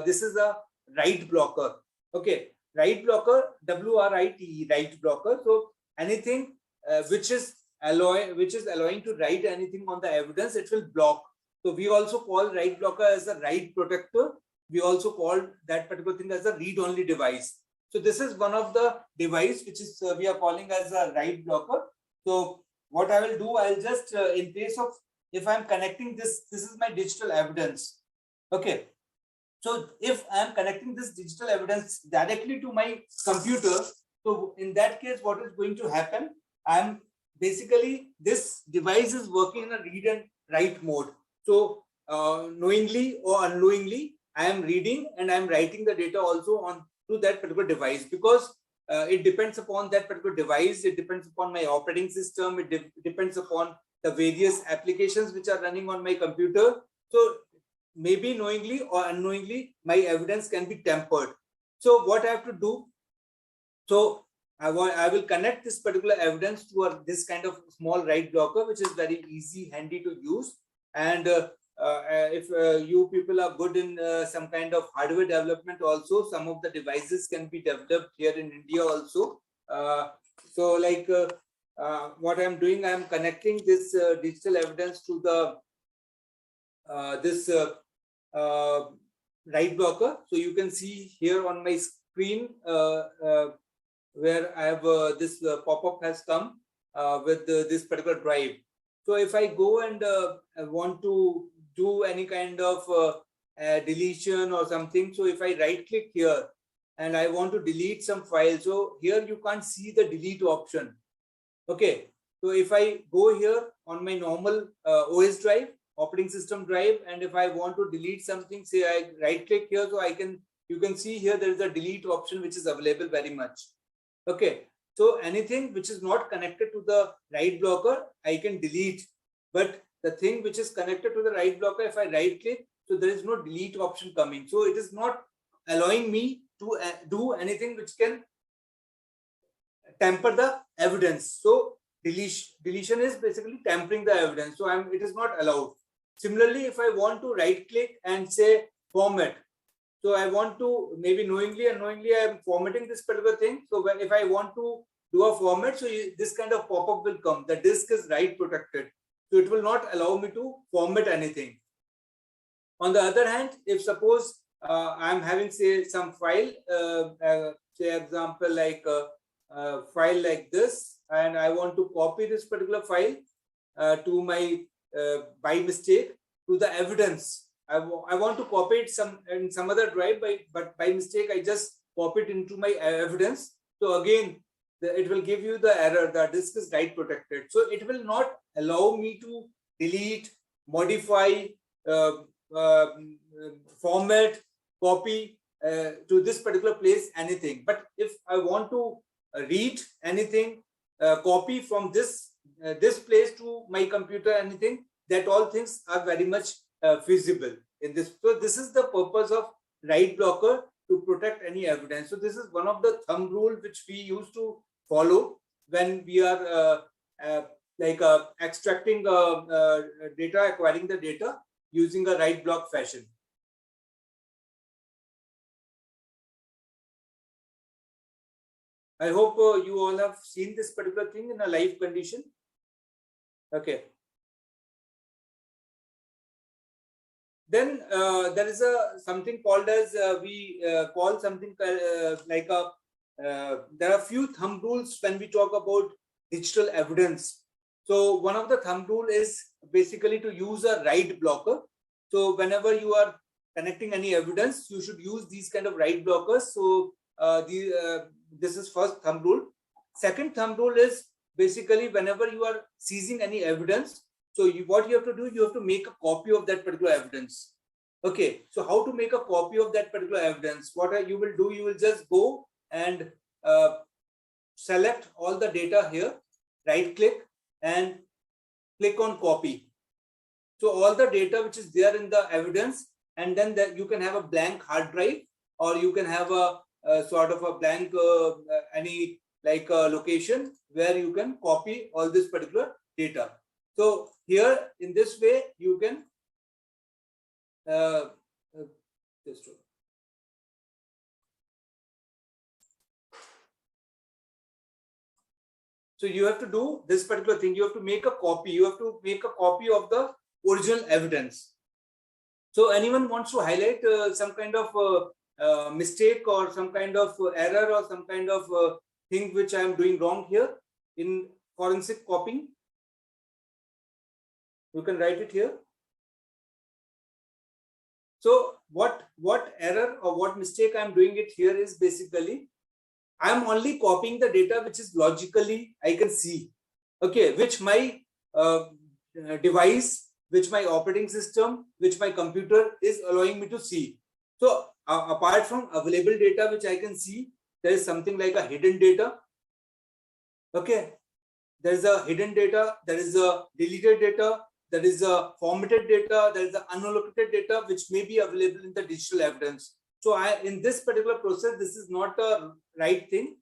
this is a write blocker. Okay, write blocker, WRITE, write blocker. So anything which is allowing to write anything on the evidence, it will block. So we also call write blocker as a write protector. We also call that particular thing as a read-only device. So this is one of the device which is we are calling as a write blocker. So what I will do, I'll just in case of if I'm connecting this is my digital evidence. Okay. So if I am connecting this digital evidence directly to my computer, so in that case, what is going to happen? I'm basically this device is working in a read and write mode. So knowingly or unknowingly, I am reading and I am writing the data also on to that particular device, because it depends upon that particular device. It depends upon my operating system. It depends upon the various applications which are running on my computer. So maybe knowingly or unknowingly, my evidence can be tampered. So what I have to do? So I will connect this particular evidence to this kind of small write blocker, which is very easy, handy to use. And if you people are good in some kind of hardware development also, some of the devices can be developed here in India also. So like what I'm doing, I'm connecting this digital evidence to the this write blocker. So you can see here on my screen where I have this pop-up has come with this particular drive. So if I go and I want to do any kind of deletion or something, so if I right click here and I want to delete some files, so here you can't see the delete option. Okay, so if I go here on my normal OS drive, operating system drive, and if I want to delete something, say I right click here, so you can see here there is a delete option which is available very much. Okay, so anything which is not connected to the write blocker, I can delete. But the thing which is connected to the write blocker, if I right click, so there is no delete option coming. So it is not allowing me to do anything which can tamper the evidence. So deletion is basically tampering the evidence. So it is not allowed. Similarly, if I want to right click and say format, so I want to, maybe knowingly and unknowingly, I am formatting this particular thing. So if I want to do a format, so this kind of pop-up will come. The disk is write protected. So it will not allow me to format anything. On the other hand, if suppose I'm having, say, some file, say example like a file like this, and I want to copy this particular file to my, by mistake, to the evidence. I want to copy it in some other drive, but by mistake I just copy it into my evidence. So again, it will give you the error, the disk is write protected. So it will not allow me to delete, modify, format, copy to this particular place anything. But if I want to read anything, copy from this place to my computer, anything, that all things are very much feasible in this. So this is the purpose of write blocker, to protect any evidence. So this is one of the thumb rule which we used to follow when we are extracting data, acquiring the data using a write block fashion. I hope you all have seen this particular thing in a live condition. Okay. Then there is something called as we call something like a there are few thumb rules when we talk about digital evidence. So one of the thumb rule is basically to use a write blocker. So whenever you are connecting any evidence, you should use these kind of write blockers. So this is first thumb rule. Second thumb rule is basically whenever you are seizing any evidence, so what you have to do, you have to make a copy of that particular evidence. Okay, so how to make a copy of that particular evidence? What you will do, you will just go and select all the data here, right click and click on copy. So all the data which is there in the evidence, and then you can have a blank hard drive, or you can have a sort of a blank any like location where you can copy all this particular data. So here in this way you can so you have to do this particular thing. You have to make a copy. You have to make a copy of the original evidence. So anyone wants to highlight some kind of mistake or some kind of error or some kind of thing which I am doing wrong here in forensic copying? You can write it here. So what error or what mistake I am doing it here is basically I am only copying the data which is logically I can see. okay, which my device, which my operating system, which my computer is allowing me to see. So apart from available data which I can see, there is something like a hidden data. Okay, there is a hidden data, there is a deleted data, there is a formatted data, there is a unallocated data which may be available in the digital evidence. So in this particular process, this is not a right thing.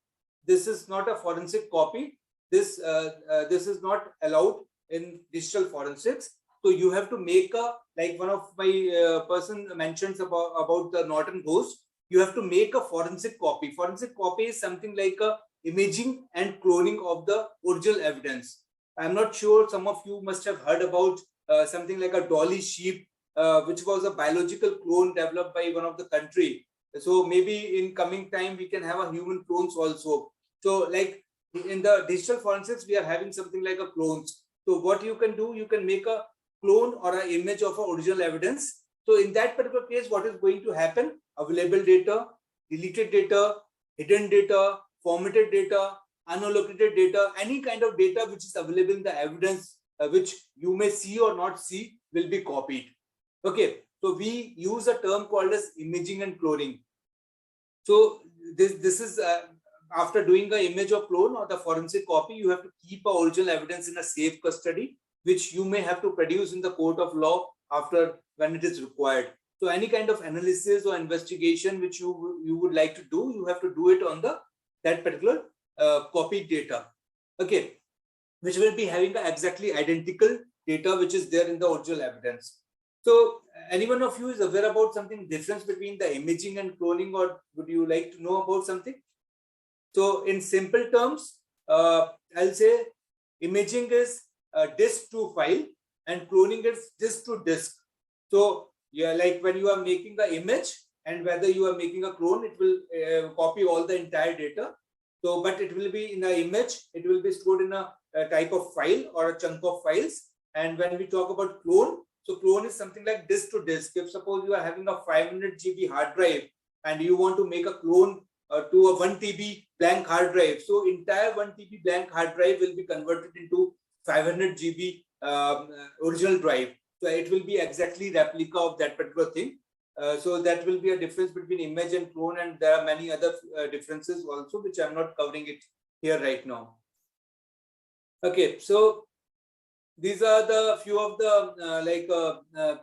This is not a forensic copy. This is not allowed in digital forensics. So you have to make a, like one of my person mentions about the Norton ghost. You have to make a forensic copy. Forensic copy is something like a imaging and cloning of the original evidence. I'm not sure, some of you must have heard about something like a dolly sheep, which was a biological clone developed by one of the country. So maybe in coming time we can have a human clones also. So like in the digital forensics, we are having something like a clones. So what you can do, you can make a clone or an image of an original evidence. So in that particular case, what is going to happen? Available data, deleted data, hidden data, formatted data, unallocated data, any kind of data which is available in the evidence, which you may see or not see, will be copied. Okay, so we use a term called as imaging and cloning. So this is after doing the image of clone or the forensic copy, you have to keep a original evidence in a safe custody, which you may have to produce in the court of law after when it is required. So any kind of analysis or investigation which you would like to do, you have to do it on that particular copied data. Okay, which will be having the exactly identical data which is there in the original evidence. So anyone of you is aware about something difference between the imaging and cloning, or would you like to know about something? So in simple terms, I'll say imaging is disk to file and cloning is disk to disk. So yeah, like when you are making the image and whether you are making a clone, it will copy all the entire data. So, but it will be in an image, it will be stored in a type of file or a chunk of files. And when we talk about clone, so clone is something like disk to disk. If suppose you are having a 500 GB hard drive and you want to make a clone to a 1 TB blank hard drive, so entire 1 TB blank hard drive will be converted into 500 GB original drive. So it will be exactly replica of that particular thing. So that will be a difference between image and clone, and there are many other differences also, which I'm not covering it here right now. Okay, so these are the few of the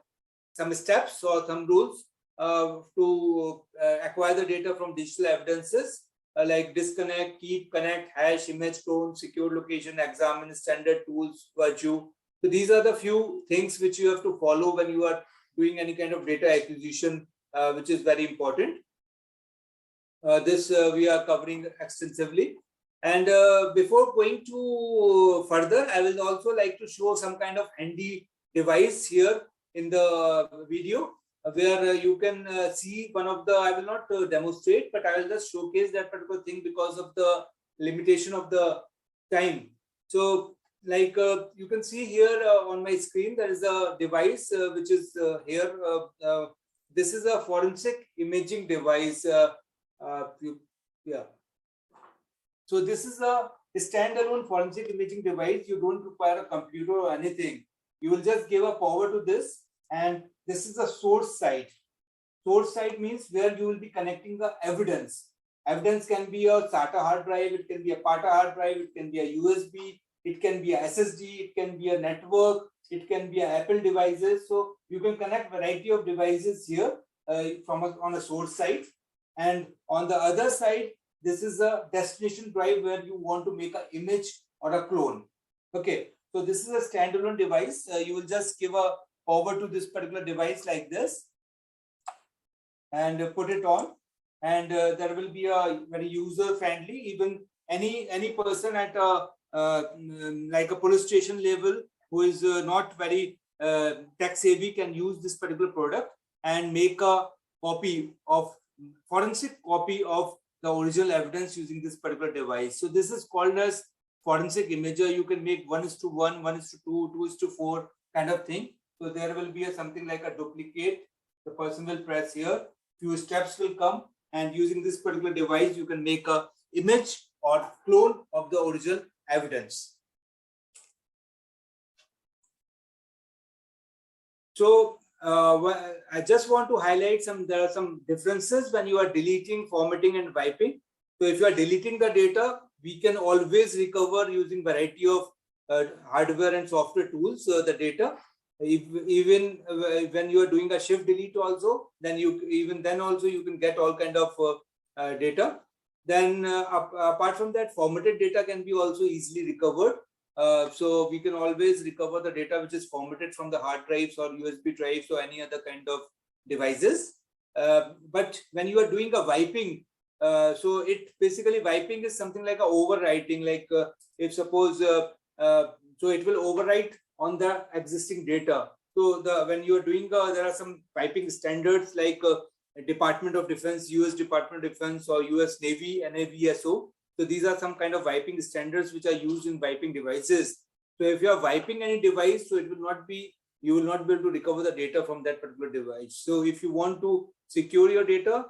some steps or some rules to acquire the data from digital evidences, like disconnect, keep, connect, hash, image, clone, secure location, examine, standard tools, virtue. So these are the few things which you have to follow when you are doing any kind of data acquisition, which is very important. This we are covering extensively. And before going to further, I will also like to show some kind of handy device here in the video, where you can see one of the, I will not demonstrate, but I will just showcase that particular thing because of the limitation of the time. So like you can see here on my screen, there is a device which is here. This is a forensic imaging device. Yeah. So this is a standalone forensic imaging device. You don't require a computer or anything. You will just give a power to this, and this is a source side. Source side means where you will be connecting the evidence. Evidence can be a SATA hard drive, it can be a PATA hard drive, it can be a USB, it can be a SSD, it can be a network, it can be a Apple devices. So you can connect variety of devices here on a source side. And on the other side, this is a destination drive where you want to make an image or a clone. Okay, so this is a standalone device. You will just give a power to this particular device like this and put it on, and there will be a very user friendly. Even any person at a like a police station level who is not very tech savvy can use this particular product and make a copy of forensic copy of the original evidence using this particular device. So this is called as forensic imager. You can make 1:1, 1:2, 2:4 kind of thing. So there will be something like a duplicate. The person will press here, few steps will come, and using this particular device, you can make a image or clone of the original evidence. So I just want to highlight there are some differences when you are deleting, formatting, and wiping. So if you are deleting the data, we can always recover using variety of hardware and software tools the data. Even when you are doing a shift delete also, then you can get all kind of data. Then apart from that, formatted data can be also easily recovered. So we can always recover the data which is formatted from the hard drives or USB drives or any other kind of devices. But when you are doing a wiping, so it basically wiping is something like a overwriting. Like if suppose so it will overwrite on the existing data. So when you are doing there are some wiping standards like Department of Defense, US Department of Defense, or US Navy, NAVSO. So these are some kind of wiping standards which are used in wiping devices. So if you are wiping any device, so you will not be able to recover the data from that particular device. So if you want to secure your data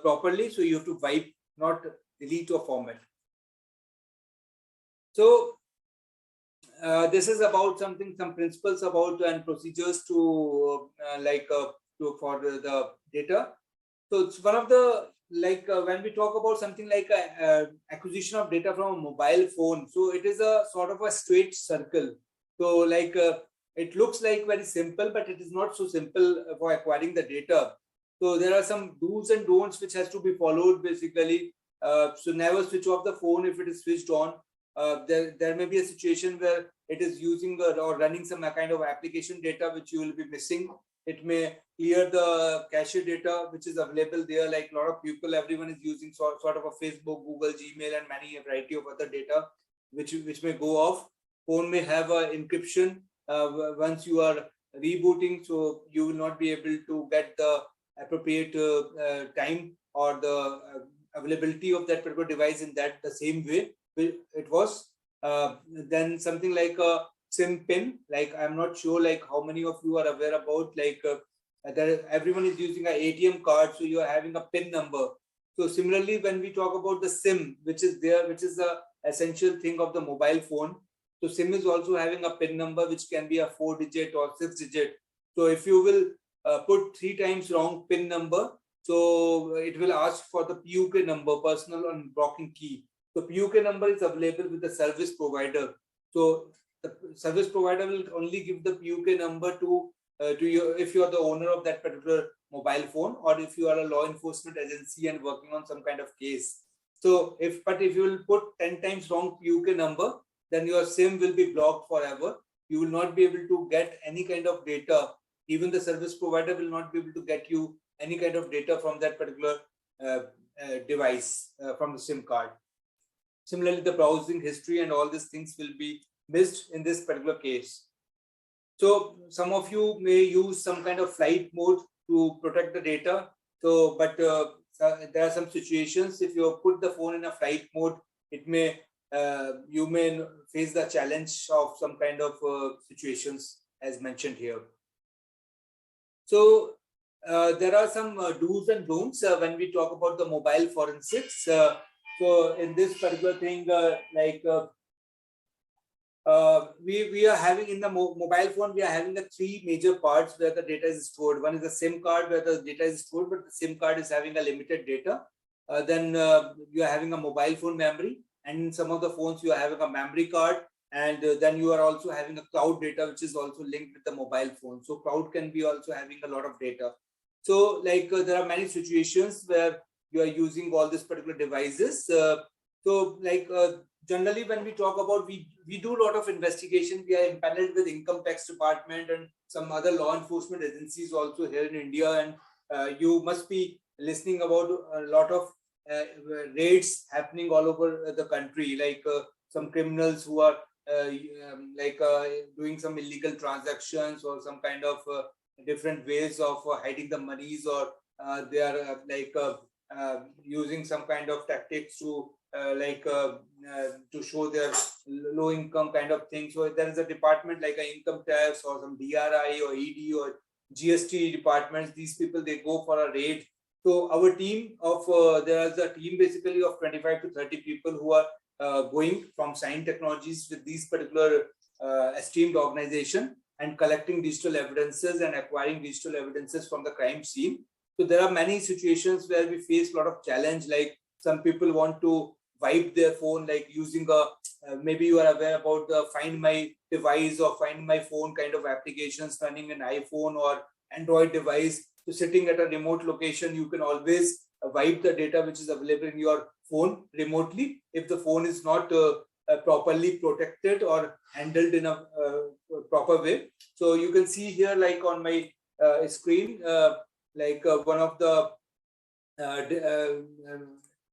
properly, so you have to wipe, not delete or format. So this is about some principles about and procedures to for the data. So it's one of the when we talk about something like acquisition of data from a mobile phone, so it is a sort of a straight circle. So it looks like very simple, but it is not so simple for acquiring the data. So there are some do's and don'ts which has to be followed basically. So never switch off the phone if it is switched on. There may be a situation where it is using or running some kind of application data which you will be missing. It may clear the cache data which is available there. Like a lot of people, everyone is using sort of a Facebook, Google, Gmail, and many variety of other data which may go off. Phone may have a encryption once you are rebooting, so you will not be able to get the appropriate time or the availability of that particular device in the same way it was. Then something like a SIM pin, like I'm not sure like how many of you are aware about everyone is using an ATM card, so you are having a PIN number. So similarly, when we talk about the SIM, which is the essential thing of the mobile phone, so SIM is also having a PIN number which can be a 4-digit or 6-digit. So if you will put 3 times wrong PIN number, so it will ask for the PUK number, personal unblocking key. So PUK number is available with the service provider. So the service provider will only give the PUK number to you if you are the owner of that particular mobile phone, or if you are a law enforcement agency and working on some kind of case. So if you will put 10 times wrong PUK number, then your SIM will be blocked forever. You will not be able to get any kind of data. Even the service provider will not be able to get you any kind of data from that particular device from the SIM card. Similarly, the browsing history and all these things will be missed in this particular case. So some of you may use some kind of flight mode to protect the data. So, but there are some situations if you put the phone in a flight mode, it may you may face the challenge of some kind of situations as mentioned here. So there are some do's and don'ts when we talk about the mobile forensics. So in this particular thing, we are having in the mobile phone, we are having the 3 major parts where the data is stored. One is the SIM card where the data is stored, but the SIM card is having a limited data. Then you are having a mobile phone memory, and in some of the phones you are having a memory card, and then you are also having a cloud data which is also linked with the mobile phone. So cloud can be also having a lot of data. So there are many situations where you are using all these particular devices. Generally, when we talk about, we do a lot of investigation. We are empaneled with income tax department and some other law enforcement agencies also here in India. And you must be listening about a lot of raids happening all over the country, like some criminals who are doing some illegal transactions or some kind of different ways of hiding the monies, or they are using some kind of tactics to to show their low income kind of thing. So there is a department like an income tax or some DRI or ED or GST departments. These people, they go for a raid. So our team of there is a team basically of 25 to 30 people who are going from Sign Technologies with these particular esteemed organization, and collecting digital evidences and acquiring digital evidences from the crime scene. So there are many situations where we face a lot of challenge, like some people want to wipe their phone, like using a, maybe you are aware about the Find My Device or Find My Phone kind of applications running an iPhone or Android device. So sitting at a remote location, you can always wipe the data which is available in your phone remotely if the phone is not properly protected or handled in a proper way. So you can see here, like on my screen, one of the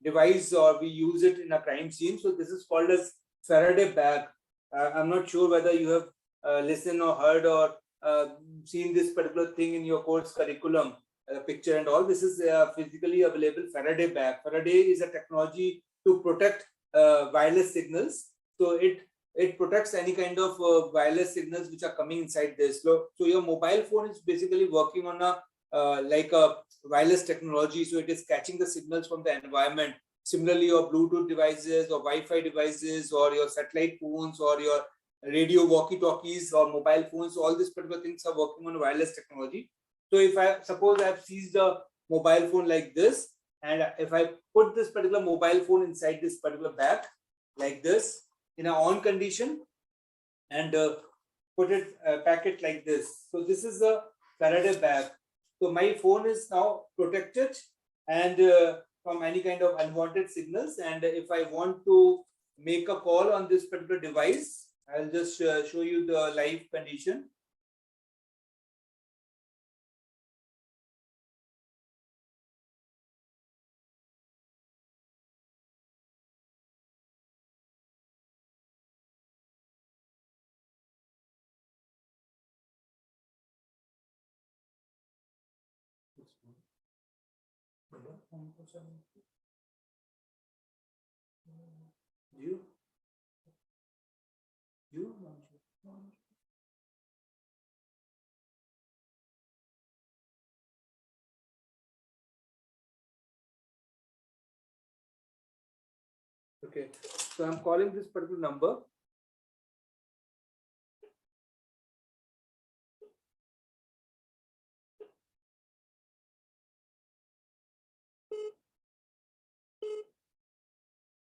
device, or we use it in a crime scene. So this is called as Faraday bag. I'm not sure whether you have listened or heard or seen this particular thing in your course curriculum, picture and all. This is physically available Faraday bag. Faraday is a technology to protect wireless signals. So it protects any kind of wireless signals which are coming inside this. So your mobile phone is basically working on a like a wireless technology. So it is catching the signals from the environment. Similarly, your Bluetooth devices or Wi-Fi devices or your satellite phones or your radio walkie-talkies or mobile phones, all these particular things are working on wireless technology. So if I suppose I have seized a mobile phone like this, and if I put this particular mobile phone inside this particular bag like this in an on condition and put it pack it like this. So this is a Faraday bag. So my phone is now protected and from any kind of unwanted signals. And if I want to make a call on this particular device, I'll just show you the live condition. Okay, so I'm calling this particular number.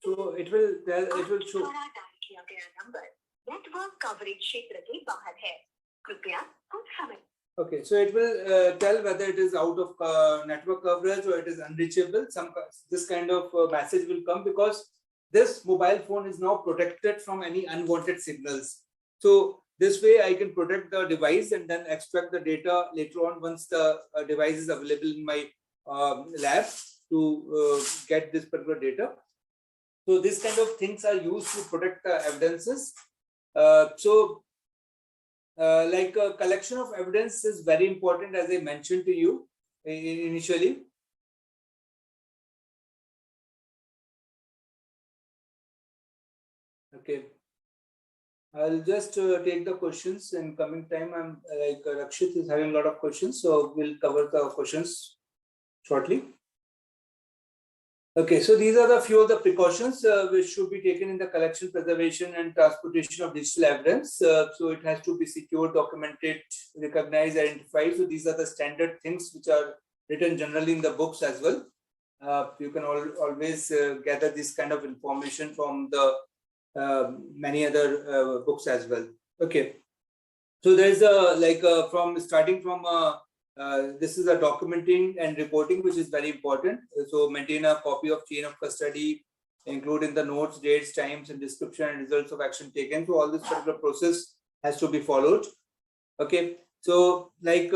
So it will tell, it will show. Okay, so it will tell whether it is out of network coverage or it is unreachable. This kind of message will come because this mobile phone is now protected from any unwanted signals. So this way I can protect the device and then extract the data later on once the device is available in my lab to get this particular data. So these kind of things are used to protect the evidences. Like a collection of evidence is very important, as I mentioned to you initially. Okay, I'll just take the questions in coming time. I'm like Rakshit is having a lot of questions, so we'll cover the questions shortly. Okay, so these are the few of the precautions which should be taken in the collection, preservation, and transportation of digital evidence. So it has to be secured, documented, recognized, identified. So these are the standard things which are written generally in the books as well. You can always gather this kind of information from the many other books as well. Okay, so there's a starting from this is a documenting and reporting, which is very important. So maintain a copy of chain of custody, including the notes, dates, times, and description and results of action taken. So all this particular process has to be followed. Okay. So like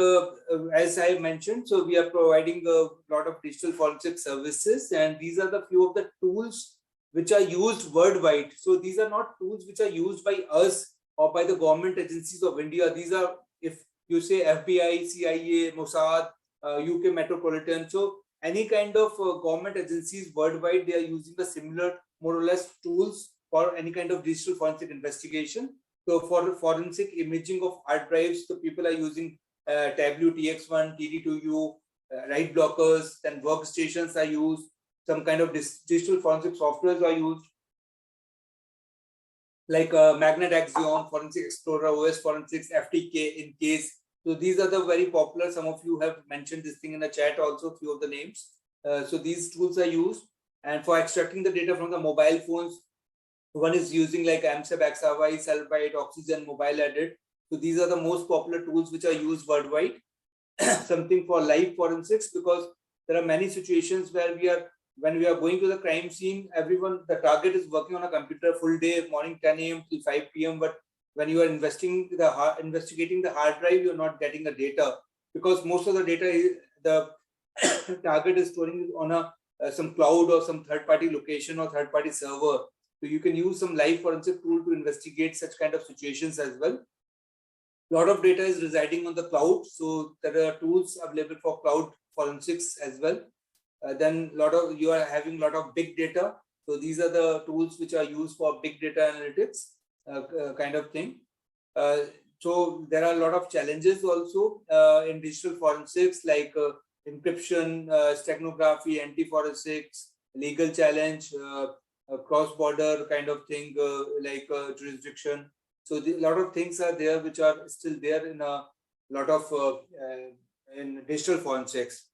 as I mentioned, so we are providing a lot of digital forensic services, and these are the few of the tools which are used worldwide. So these are not tools which are used by us or by the government agencies of India. These are, if you say FBI, CIA, Mossad, UK Metropolitan. So any kind of government agencies worldwide, they are using the similar, more or less, tools for any kind of digital forensic investigation. So for forensic imaging of hard drives, the people are using Tableau TX1, TD2U, write blockers, then workstations are used, some kind of digital forensic softwares are used. like Magnet Axiom, Forensic Explorer, OS Forensics, FTK, in case. So these are the very popular. Some of you have mentioned this thing in the chat also, few of the names. So these tools are used. And for extracting the data from the mobile phones, one is using like AMSAP, XRY, Sulfite, Oxygen, Mobile Edit. So these are the most popular tools which are used worldwide. Something for live forensics, because there are many situations where when we are going to the crime scene, the target is working on a computer full day, morning 10 a.m. till 5 p.m. But when you are investigating the hard drive, you're not getting the data, because most of the data the target is storing on some cloud or some third-party location or third-party server. So you can use some live forensic tool to investigate such kind of situations as well. A lot of data is residing on the cloud, so there are tools available for cloud forensics as well. Then you are having a lot of big data, so these are the tools which are used for big data analytics kind of thing. So there are a lot of challenges also in digital forensics, like encryption, steganography, anti-forensics, legal challenge, cross-border kind of thing, like jurisdiction. So a lot of things are there which are still there in a lot of in digital forensics.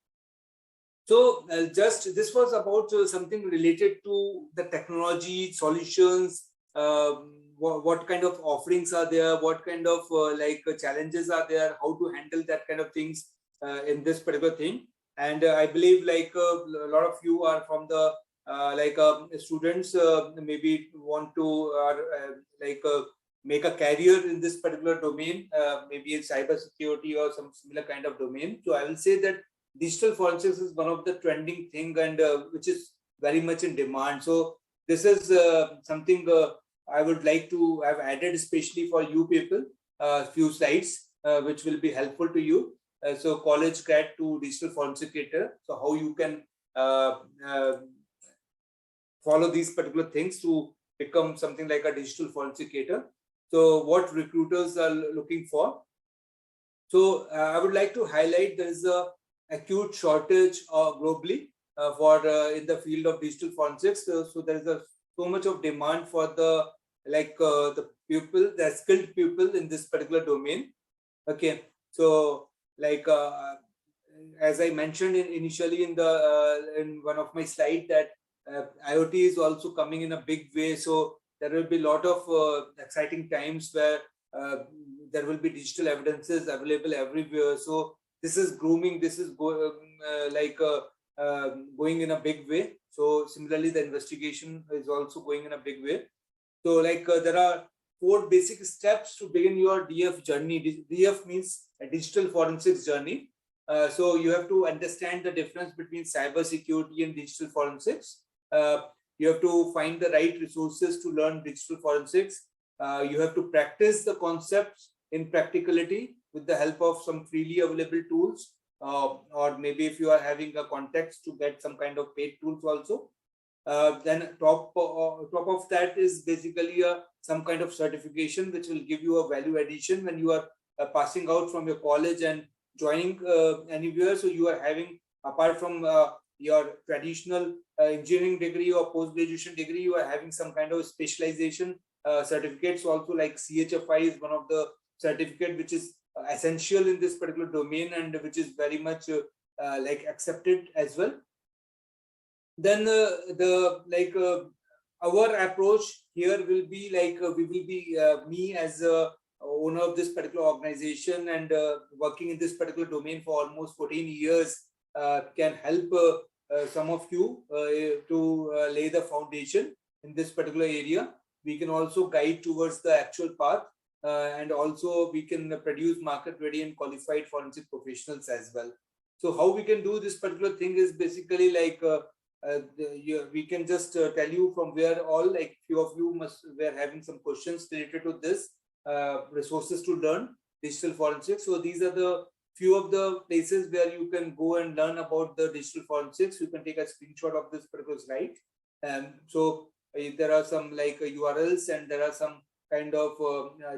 So just this was about something related to the technology solutions, what kind of offerings are there, what kind of challenges are there, how to handle that kind of things in this particular thing. And I believe like a lot of you are from the students, maybe want to make a career in this particular domain, maybe in cybersecurity or some similar kind of domain. So I will say that digital forensics is one of the trending thing, and which is very much in demand. So this is something I would like to have added, especially for you people, few slides which will be helpful to you. So college grad to digital forensicator. So how you can follow these particular things to become something like a digital forensicator. So what recruiters are looking for. So I would like to highlight there is a acute shortage globally for in the field of digital forensics. So there is so much of demand for the skilled people in this particular domain. Okay, so as I mentioned initially in one of my slides, that IoT is also coming in a big way. So there will be a lot of exciting times where there will be digital evidences available everywhere. So this is grooming. This is going in a big way. So similarly, the investigation is also going in a big way. So there are 4 basic steps to begin your DF journey. DF means a digital forensics journey. So you have to understand the difference between cybersecurity and digital forensics. You have to find the right resources to learn digital forensics. You have to practice the concepts in practicality with the help of some freely available tools, or maybe if you are having a context, to get some kind of paid tools also. Then top of that is basically some kind of certification which will give you a value addition when you are passing out from your college and joining anywhere. So you are having, apart from your traditional engineering degree or post-graduation degree, you are having some kind of specialization certificates also, like CHFI is one of the certificate which is essential in this particular domain and which is very much accepted as well. Then our approach here will be we will be me as a owner of this particular organization and working in this particular domain for almost 14 years can help some of you to lay the foundation in this particular area. We can also guide towards the actual path, and also we can produce market ready and qualified forensic professionals as well. So how we can do this particular thing is basically we can just tell you from where all, few of you were having some questions related to this resources to learn digital forensics. So these are the few of the places where you can go and learn about the digital forensics. You can take a screenshot of this particular slide. So there are some URLs, and there are some kind of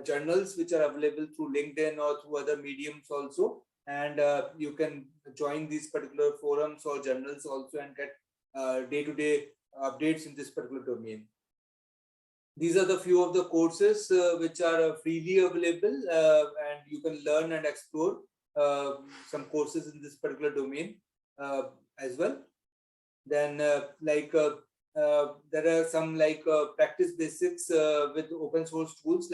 journals which are available through LinkedIn or through other mediums also. And you can join these particular forums or journals also and get day-to-day updates in this particular domain. These are the few of the courses which are freely available, and you can learn and explore some courses in this particular domain as well. Then there are some practice basics with open source tools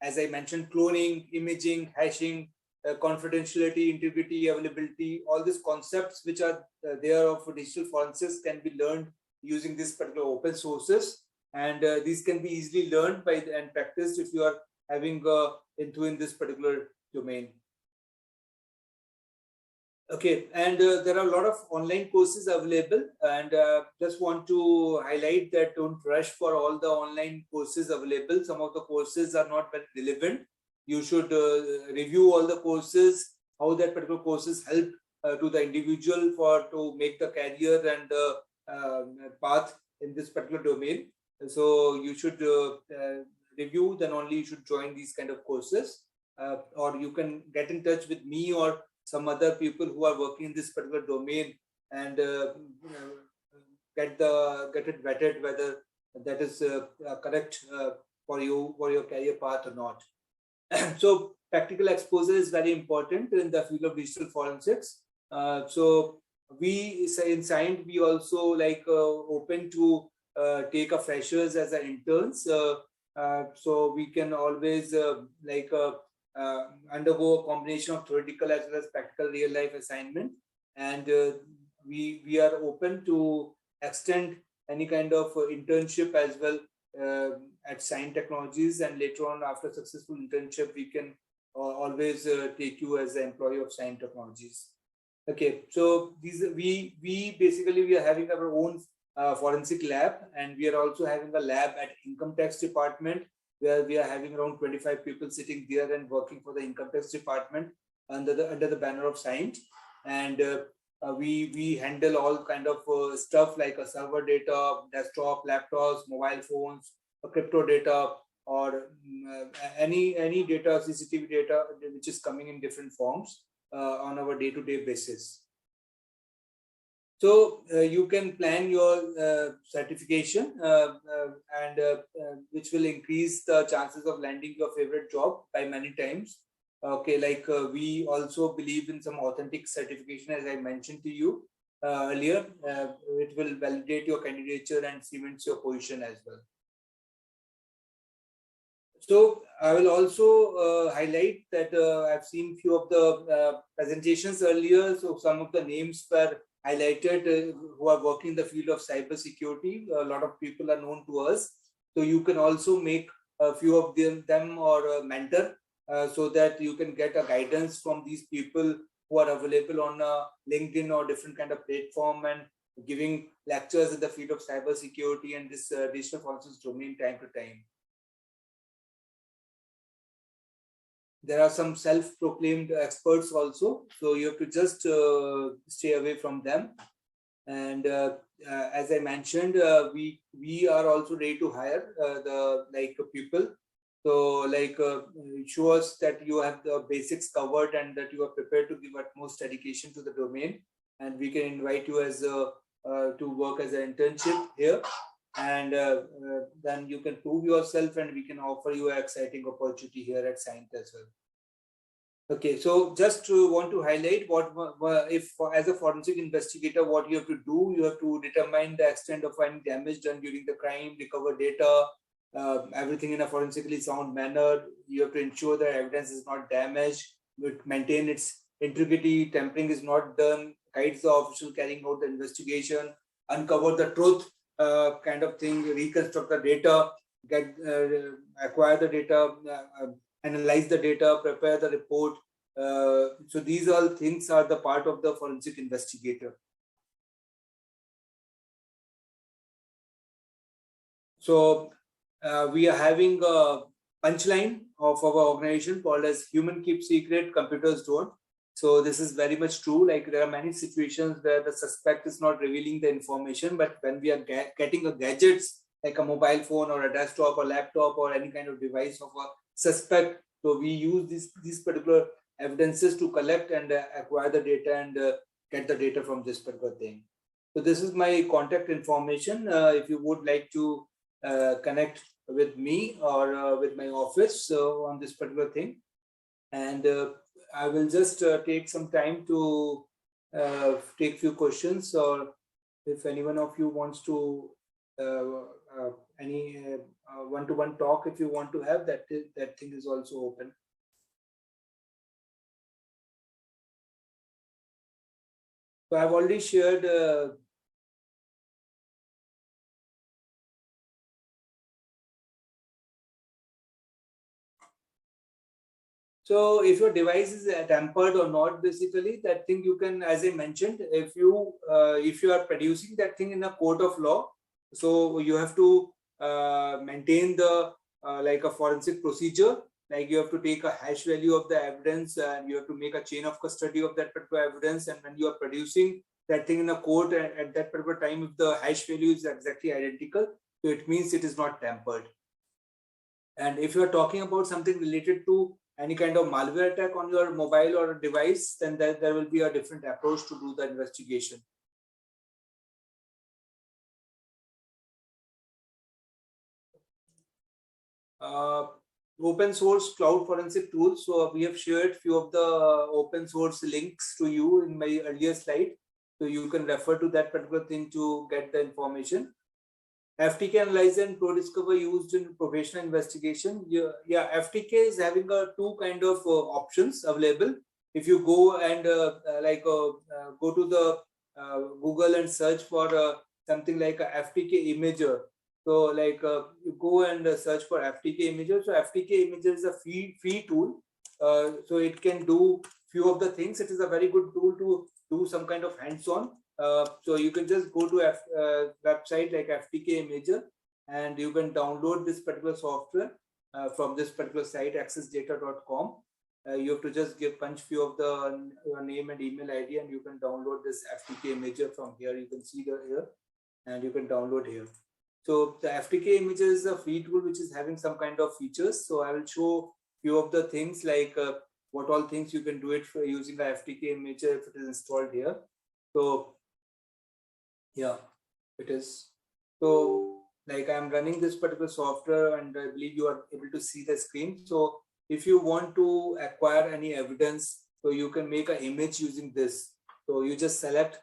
as I mentioned, cloning, imaging, hashing, confidentiality, integrity, availability. All these concepts which are there of digital forensics can be learned using these particular open sources, and these can be easily learned by and practiced if you are having in this particular domain. Okay, and there are a lot of online courses available, and just want to highlight that don't rush for all the online courses available. Some of the courses are not very relevant. You should review all the courses, how that particular courses help to the individual to make the career and path in this particular domain. So you should review, then only you should join these kind of courses, or you can get in touch with me or some other people who are working in this particular domain and get it vetted whether that is correct for you, for your career path or not. So practical exposure is very important in the field of digital forensics. So we say in Scient, we also open to take a freshers as an interns. So we can always undergo a combination of theoretical as well as practical real life assignment, and we are open to extend any kind of internship as well at Scient Technologies, and later on after successful internship we can always take you as an employee of Scient Technologies. Okay, so we basically are having our own forensic lab, and we are also having a lab at income tax department, where we are having around 25 people sitting there and working for the income tax department under the banner of Scient. And we handle all kind of stuff like a server data, desktop, laptops, mobile phones, crypto data, or any data, CCTV data which is coming in different forms on our day-to-day basis. So you can plan your certification and which will increase the chances of landing your favorite job by many times. Okay, we also believe in some authentic certification, as I mentioned to you earlier. It will validate your candidature and cements your position as well. So I will also highlight that I've seen few of the presentations earlier. So some of the names were highlighted who are working in the field of cyber security. A lot of people are known to us. So you can also make a few of them or a mentor so that you can get a guidance from these people who are available on LinkedIn or different kind of platform and giving lectures in the field of cyber security and this digital forensics domain time to time. There are some self-proclaimed experts also, so you have to just stay away from them. And as I mentioned, we are also ready to hire the people. So show us that you have the basics covered and that you are prepared to give utmost dedication to the domain, and we can invite you as to work as an internship here. And then you can prove yourself, and we can offer you an exciting opportunity here at Scient as well. Okay, so just want to highlight what if as a forensic investigator, what you have to do. You have to determine the extent of any damage done during the crime, recover data, everything in a forensically sound manner. You have to ensure that evidence is not damaged, maintain its integrity, tampering is not done, guides the official carrying out the investigation, uncover the truth, kind of thing, reconstruct the data, acquire the data, analyze the data, prepare the report. So these all things are the part of the forensic investigator. So we are having a punchline of our organization called as "Human keep secret, computers don't." So this is very much true. Like there are many situations where the suspect is not revealing the information, but when we are getting a gadgets like a mobile phone or a desktop or laptop or any kind of device of a suspect, so we use these particular evidences to collect and acquire the data and get the data from this particular thing. So this is my contact information. If you would like to connect with me or with my office on this particular thing. And I will just take some time to take few questions, or if any one of you wants to any one-to-one talk, if you want to have that, that thing is also open. So I've already shared so if your device is tampered or not, basically that thing you can, as I mentioned, if you are producing that thing in a court of law, so you have to maintain the like a forensic procedure, like you have to take a hash value of the evidence and you have to make a chain of custody of that particular evidence, and when you are producing that thing in a court at that particular time, if the hash value is exactly identical, so it means it is not tampered. And if you are talking about something related to any kind of malware attack on your mobile or device, then there will be a different approach to do the investigation. Open source cloud forensic tools. So we have shared few of the open source links to you in my earlier slide. So you can refer to that particular thing to get the information. FTK analyzer and ProDiscover used in professional investigation. Yeah, FTK is having two kind of options available. If you go and go to the Google and search for something like a FTK imager. So like you go and search for FTK imager. So FTK imager is a free tool. So it can do few of the things. It is a very good tool to do some kind of hands-on. So you can just go to website like FTK Imager, and you can download this particular software from this particular site, accessdata.com. You have to just punch few of the your name and email ID, and you can download this FTK Imager from here. You can see here, and you can download here. So the FTK Imager is a free tool which is having some kind of features. So I will show few of the things, like what all things you can do it for using the FTK Imager if it is installed here. So yeah, it is. So like I'm running this particular software, and I believe you are able to see the screen. So if you want to acquire any evidence, so you can make an image using this. So you just select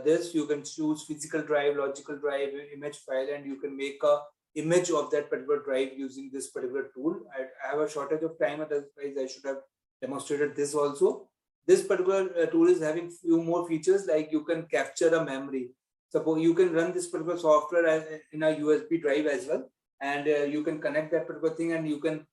this, you can choose physical drive, logical drive, image file, and you can make a image of that particular drive using this particular tool. I have a shortage of time, otherwise I should have demonstrated this also. This particular tool is having few more features, like you can capture a memory. Suppose you can run this particular software in a USB drive as well, and you can connect that particular thing, and you can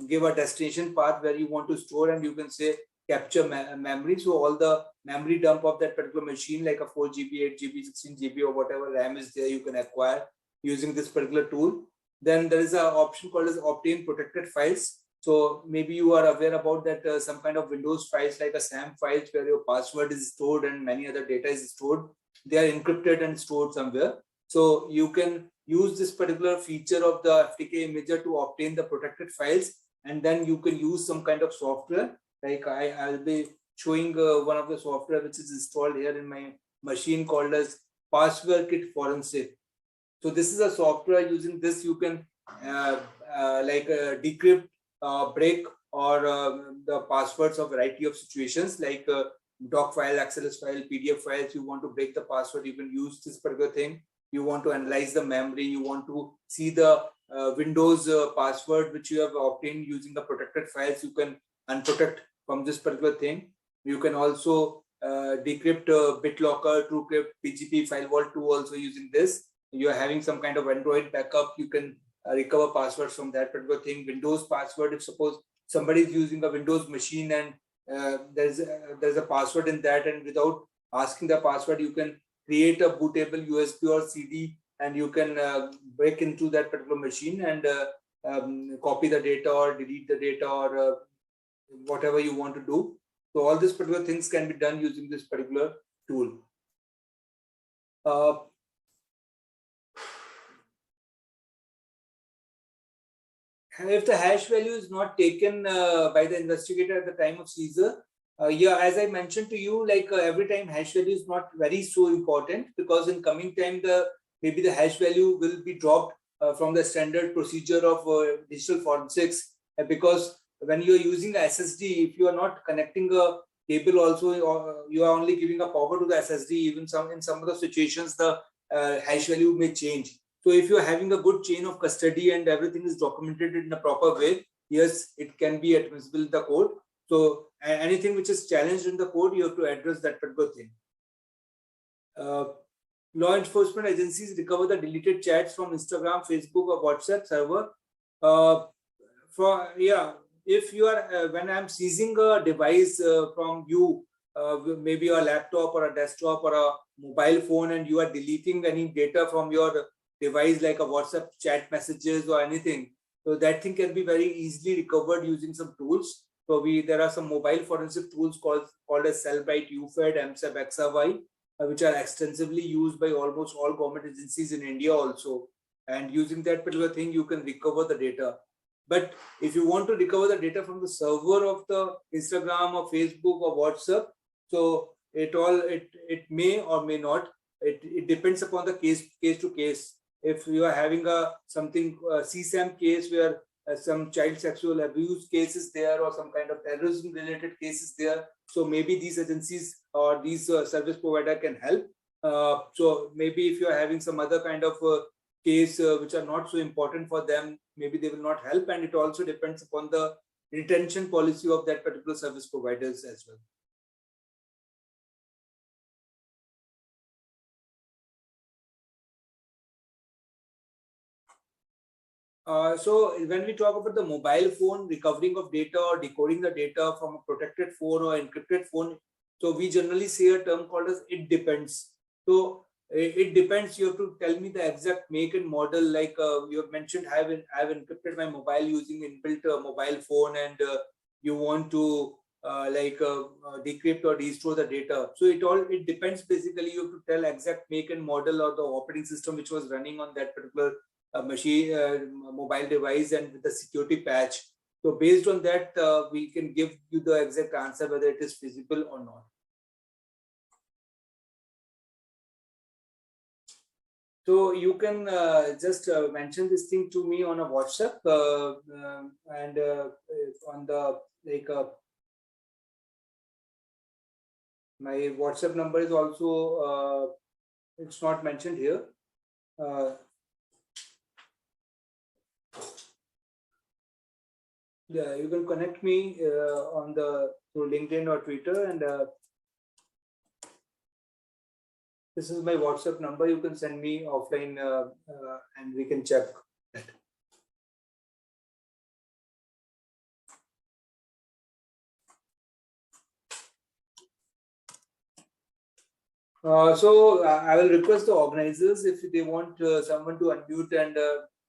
give a destination path where you want to store, and you can say capture memory. So all the memory dump of that particular machine, like a 4 GB, 8 GB, 16 GB, or whatever RAM is there, you can acquire using this particular tool. Then there is an option called as obtain protected files. So maybe you are aware about that some kind of Windows files, like a SAM files, where your password is stored and many other data is stored. They are encrypted and stored somewhere. So you can use this particular feature of the FTK Imager to obtain the protected files, and then you can use some kind of software. Like I'll be showing one of the software which is installed here in my machine called as Password Kit Forensic. So this is a software. Using this, you can decrypt, break, or the passwords of variety of situations, like doc file, XLS file, PDF files. You want to break the password, you can use this particular thing. You want to analyze the memory, you want to see the Windows password which you have obtained using the protected files, you can unprotect from this particular thing. You can also decrypt BitLocker, TrueCrypt, PGP, File Vault 2 also using this. You are having some kind of Android backup, you can recover passwords from that particular thing. Windows password, if suppose somebody is using a Windows machine and there's a password in that, and without asking the password, you can create a bootable USB or CD, and you can break into that particular machine and copy the data or delete the data or whatever you want to do. So all these particular things can be done using this particular tool. If the hash value is not taken by the investigator at the time of seizure, yeah, as I mentioned to you, like every time hash value is not very so important, because in coming time maybe the hash value will be dropped from the standard procedure of digital forensics, because when you are using a SSD, if you are not connecting a cable also, you are only giving a power to the SSD. Even in some of the situations, the hash value may change. So if you are having a good chain of custody and everything is documented in a proper way, yes, it can be admissible in the code. So anything which is challenged in the code, you have to address that particular thing. Law enforcement agencies recover the deleted chats from Instagram, Facebook, or WhatsApp server. If you are when I'm seizing a device from you, maybe a laptop or a desktop or a mobile phone, and you are deleting any data from your device like a WhatsApp chat messages or anything, so that thing can be very easily recovered using some tools. So there are some mobile forensic tools called as Cellbyte, UFED, MSEP, XRY, which are extensively used by almost all government agencies in India also. And using that particular thing, you can recover the data. But if you want to recover the data from the server of the Instagram or Facebook or WhatsApp, so it may or may not. It depends upon the case to case. If you are having something CSAM case where some child sexual abuse cases there, or some kind of terrorism related cases there, so maybe these agencies or these service provider can help. So maybe if you are having some other kind of case which are not so important for them, maybe they will not help. And it also depends upon the retention policy of that particular service providers as well. So when we talk about the mobile phone recovering of data or decoding the data from a protected phone or encrypted phone, so we generally say a term called as it depends. So it depends. You have to tell me the exact make and model. Like you have mentioned, I have encrypted my mobile using inbuilt mobile phone, and you want to decrypt or restore the data. So it depends. Basically, you have to tell exact make and model or the operating system which was running on that particular mobile device, and with the security patch. So based on that, we can give you the exact answer whether it is feasible or not. So you can just mention this thing to me on a WhatsApp, and on the my WhatsApp number is also it's not mentioned here. Yeah, you can connect me through LinkedIn or Twitter, and this is my WhatsApp number. You can send me offline, and we can check that. So I will request the organizers, if they want someone to unmute and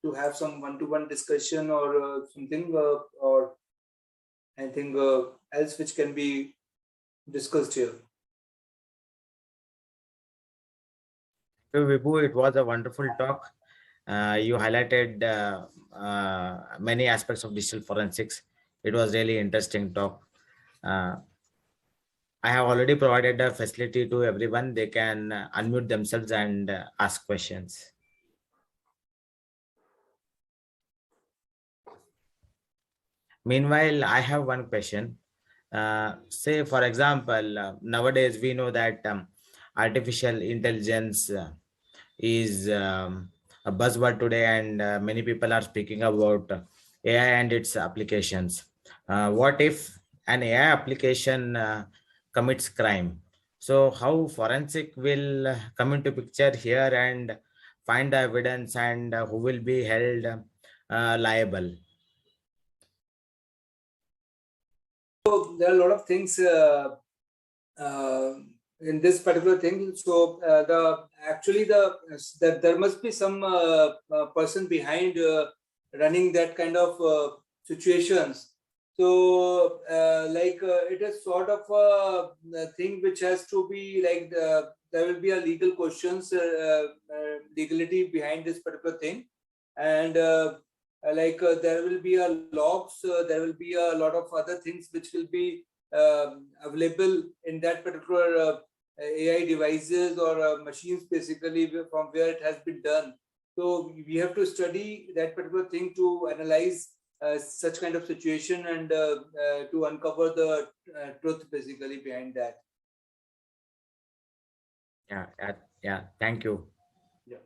to have some one-to-one discussion or something, or anything else which can be discussed here.
So Vibhu, it was a wonderful talk. You highlighted many aspects of digital forensics. It was really interesting talk. I have already provided a facility to everyone. They can unmute themselves and ask questions. Meanwhile, I have one question. Say, for example, nowadays we know that artificial intelligence is a buzzword today, and many people are speaking about AI and its applications. What if an AI application commits crime? So how forensic will come into picture here and find the evidence, and who will be held liable?
So there are a lot of things in this particular thing. So there must be some person behind running that kind of situations. So it is sort of a thing which has to be like there will be a legal questions, legality behind this particular thing, and there will be a logs, there will be a lot of other things which will be available in that particular AI devices or machines, basically from where it has been done. So we have to study that particular thing to analyze such kind of situation and to uncover the truth basically behind that.
Yeah. Thank you.
Yeah.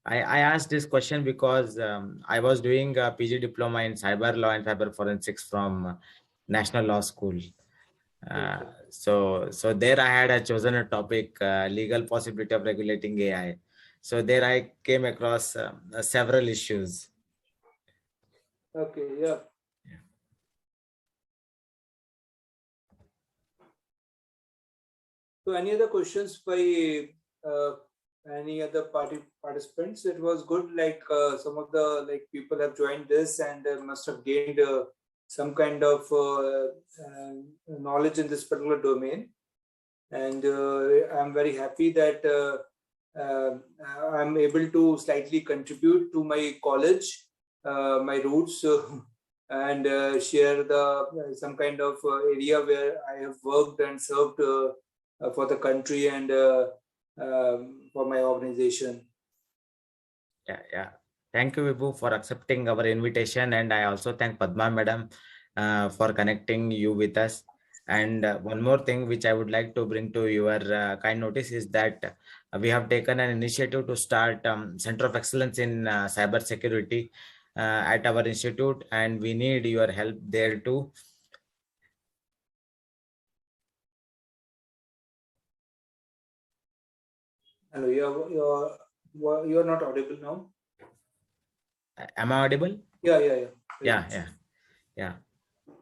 I asked this question because I was doing a PG diploma in cyber law and cyber forensics from National Law School.
Okay.
So there I had chosen a topic, legal possibility of regulating AI. So there I came across several issues.
Okay. Yeah. So any other questions by any other participants? It was good. Like some of the people have joined this and must have gained some kind of knowledge in this particular domain. And I'm very happy that I'm able to slightly contribute to my college, my roots, and share the some kind of area where I have worked and served for the country and for my organization.
Yeah. Thank you, Vibhu, for accepting our invitation, and I also thank Padma Madam for connecting you with us. And one more thing which I would like to bring to your kind notice is that we have taken an initiative to start Center of Excellence in Cyber Security at our institute, and we need your help there too.
Hello, you're not audible now.
Am I audible?
Yeah.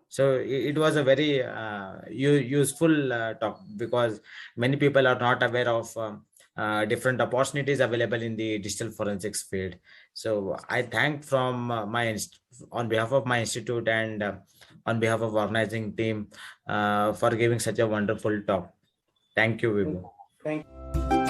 So it was a very useful talk, because many people are not aware of different opportunities available in the digital forensics field. So I thank from on behalf of my institute and on behalf of organizing team for giving such a wonderful talk. Thank you, Vibhu.
Thank you.